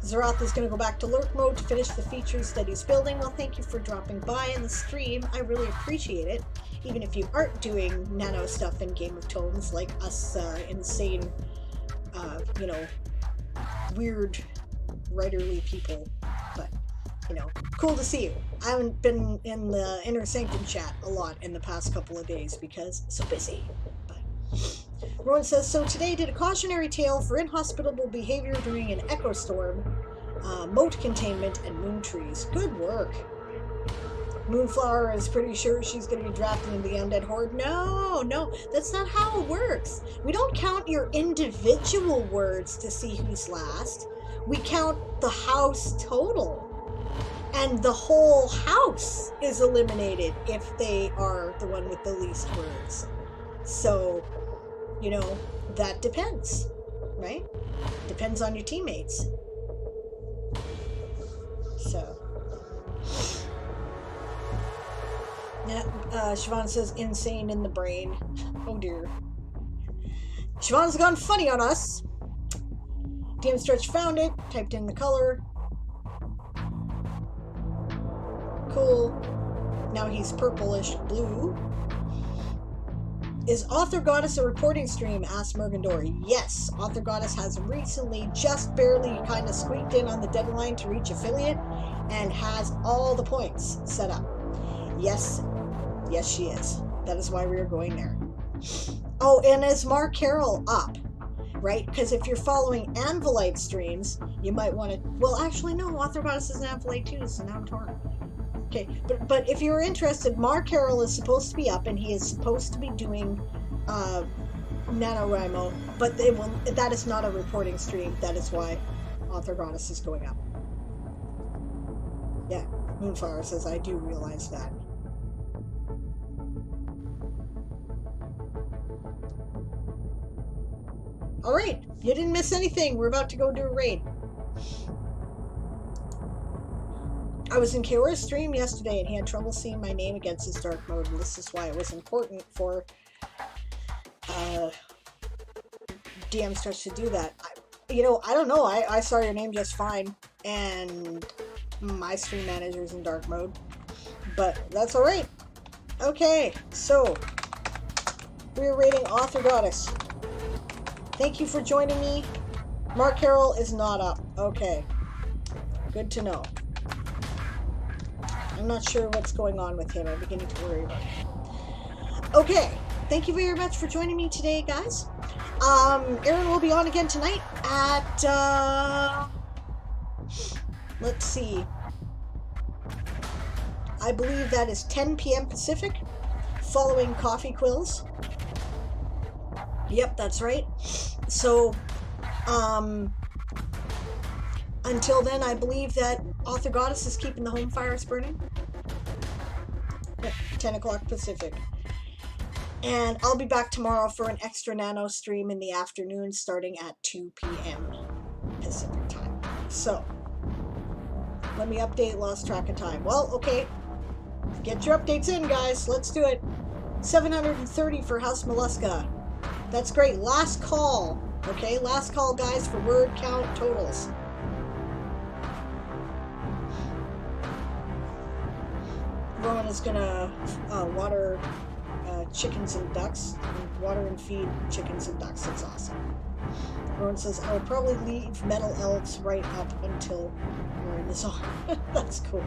Zeroth is going to go back to lurk mode to finish the features that he's building. Well, thank you for dropping by in the stream. I really appreciate it. Even if you aren't doing nano stuff in Game of Tomes like us insane, you know, weird writerly people. But, you know, cool to see you. I haven't been in the Inner Sanctum chat a lot in the past couple of days because so busy. But Rowan says, so today did a cautionary tale for inhospitable behavior during an echo storm, moat containment, and moon trees. Good work. Moonflower is pretty sure she's going to be drafted into the Undead Horde. No, that's not how it works. We don't count your individual words to see who's last. We count the house total. And the whole house is eliminated if they are the one with the least words. So, you know, that depends, right? Depends on your teammates. So. Yeah, Siobhan says insane in the brain. Oh dear. Siobhan's gone funny on us. DM Stretch found it, typed in the color. Cool. Now he's purplish blue. Is Author Goddess a reporting stream? Asked Mergendor. Yes, Author Goddess has recently just barely kind of squeaked in on the deadline to reach affiliate and has all the points set up. Yes, she is. That is why we are going there. Oh, and is Mark Carroll up? Right? Because if you're following Anvilite streams, you might want to... Well, actually, no. Author Goddess is an Anvilite too, so now I'm torn. Okay, but if you're interested, Mark Carroll is supposed to be up, and he is supposed to be doing NaNoWriMo, but that is not a reporting stream. That is why Author Goddess is going up. Yeah, Moonfire says, I do realize that. Alright, you didn't miss anything. We're about to go do a raid. I was in Kaora's stream yesterday and he had trouble seeing my name against his dark mode, and this is why it was important for DM starts to do that. I don't know. I saw your name just fine, and my stream manager's in dark mode, but that's alright. Okay, so we're rating Author Goddess. Thank you for joining me. Mark Carroll is not up. Okay, good to know. I'm not sure what's going on with him. I'm beginning to worry about him. Okay, thank you very much for joining me today, guys. Aaron will be on again tonight at, let's see. I believe that is 10 p.m. Pacific, following Coffee Quills. Yep, that's right. So, until then, I believe that Author Goddess is keeping the home fires burning. 10 o'clock Pacific. And I'll be back tomorrow for an extra nano stream in the afternoon starting at 2 p.m. Pacific time. So, let me update, lost track of time. Well, okay. Get your updates in, guys. Let's do it. 730 for House Mollusca. That's great. Last call. Okay, last call, guys, for word count totals. Rowan is gonna water chickens and ducks. Water and feed chickens and ducks. That's awesome. Rowan says, I'll probably leave Metal Elves right up until we're in the zone. That's cool.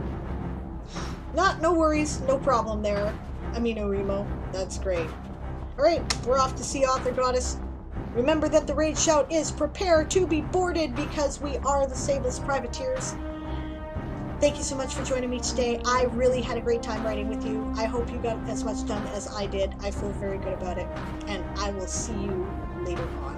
No worries. No problem there. Amino Remo. That's great. Alright, we're off to see Author Goddess. Remember that the raid shout is prepare to be boarded because we are the Sable's privateers. Thank you so much for joining me today. I really had a great time writing with you. I hope you got as much done as I did. I feel very good about it. And I will see you later on.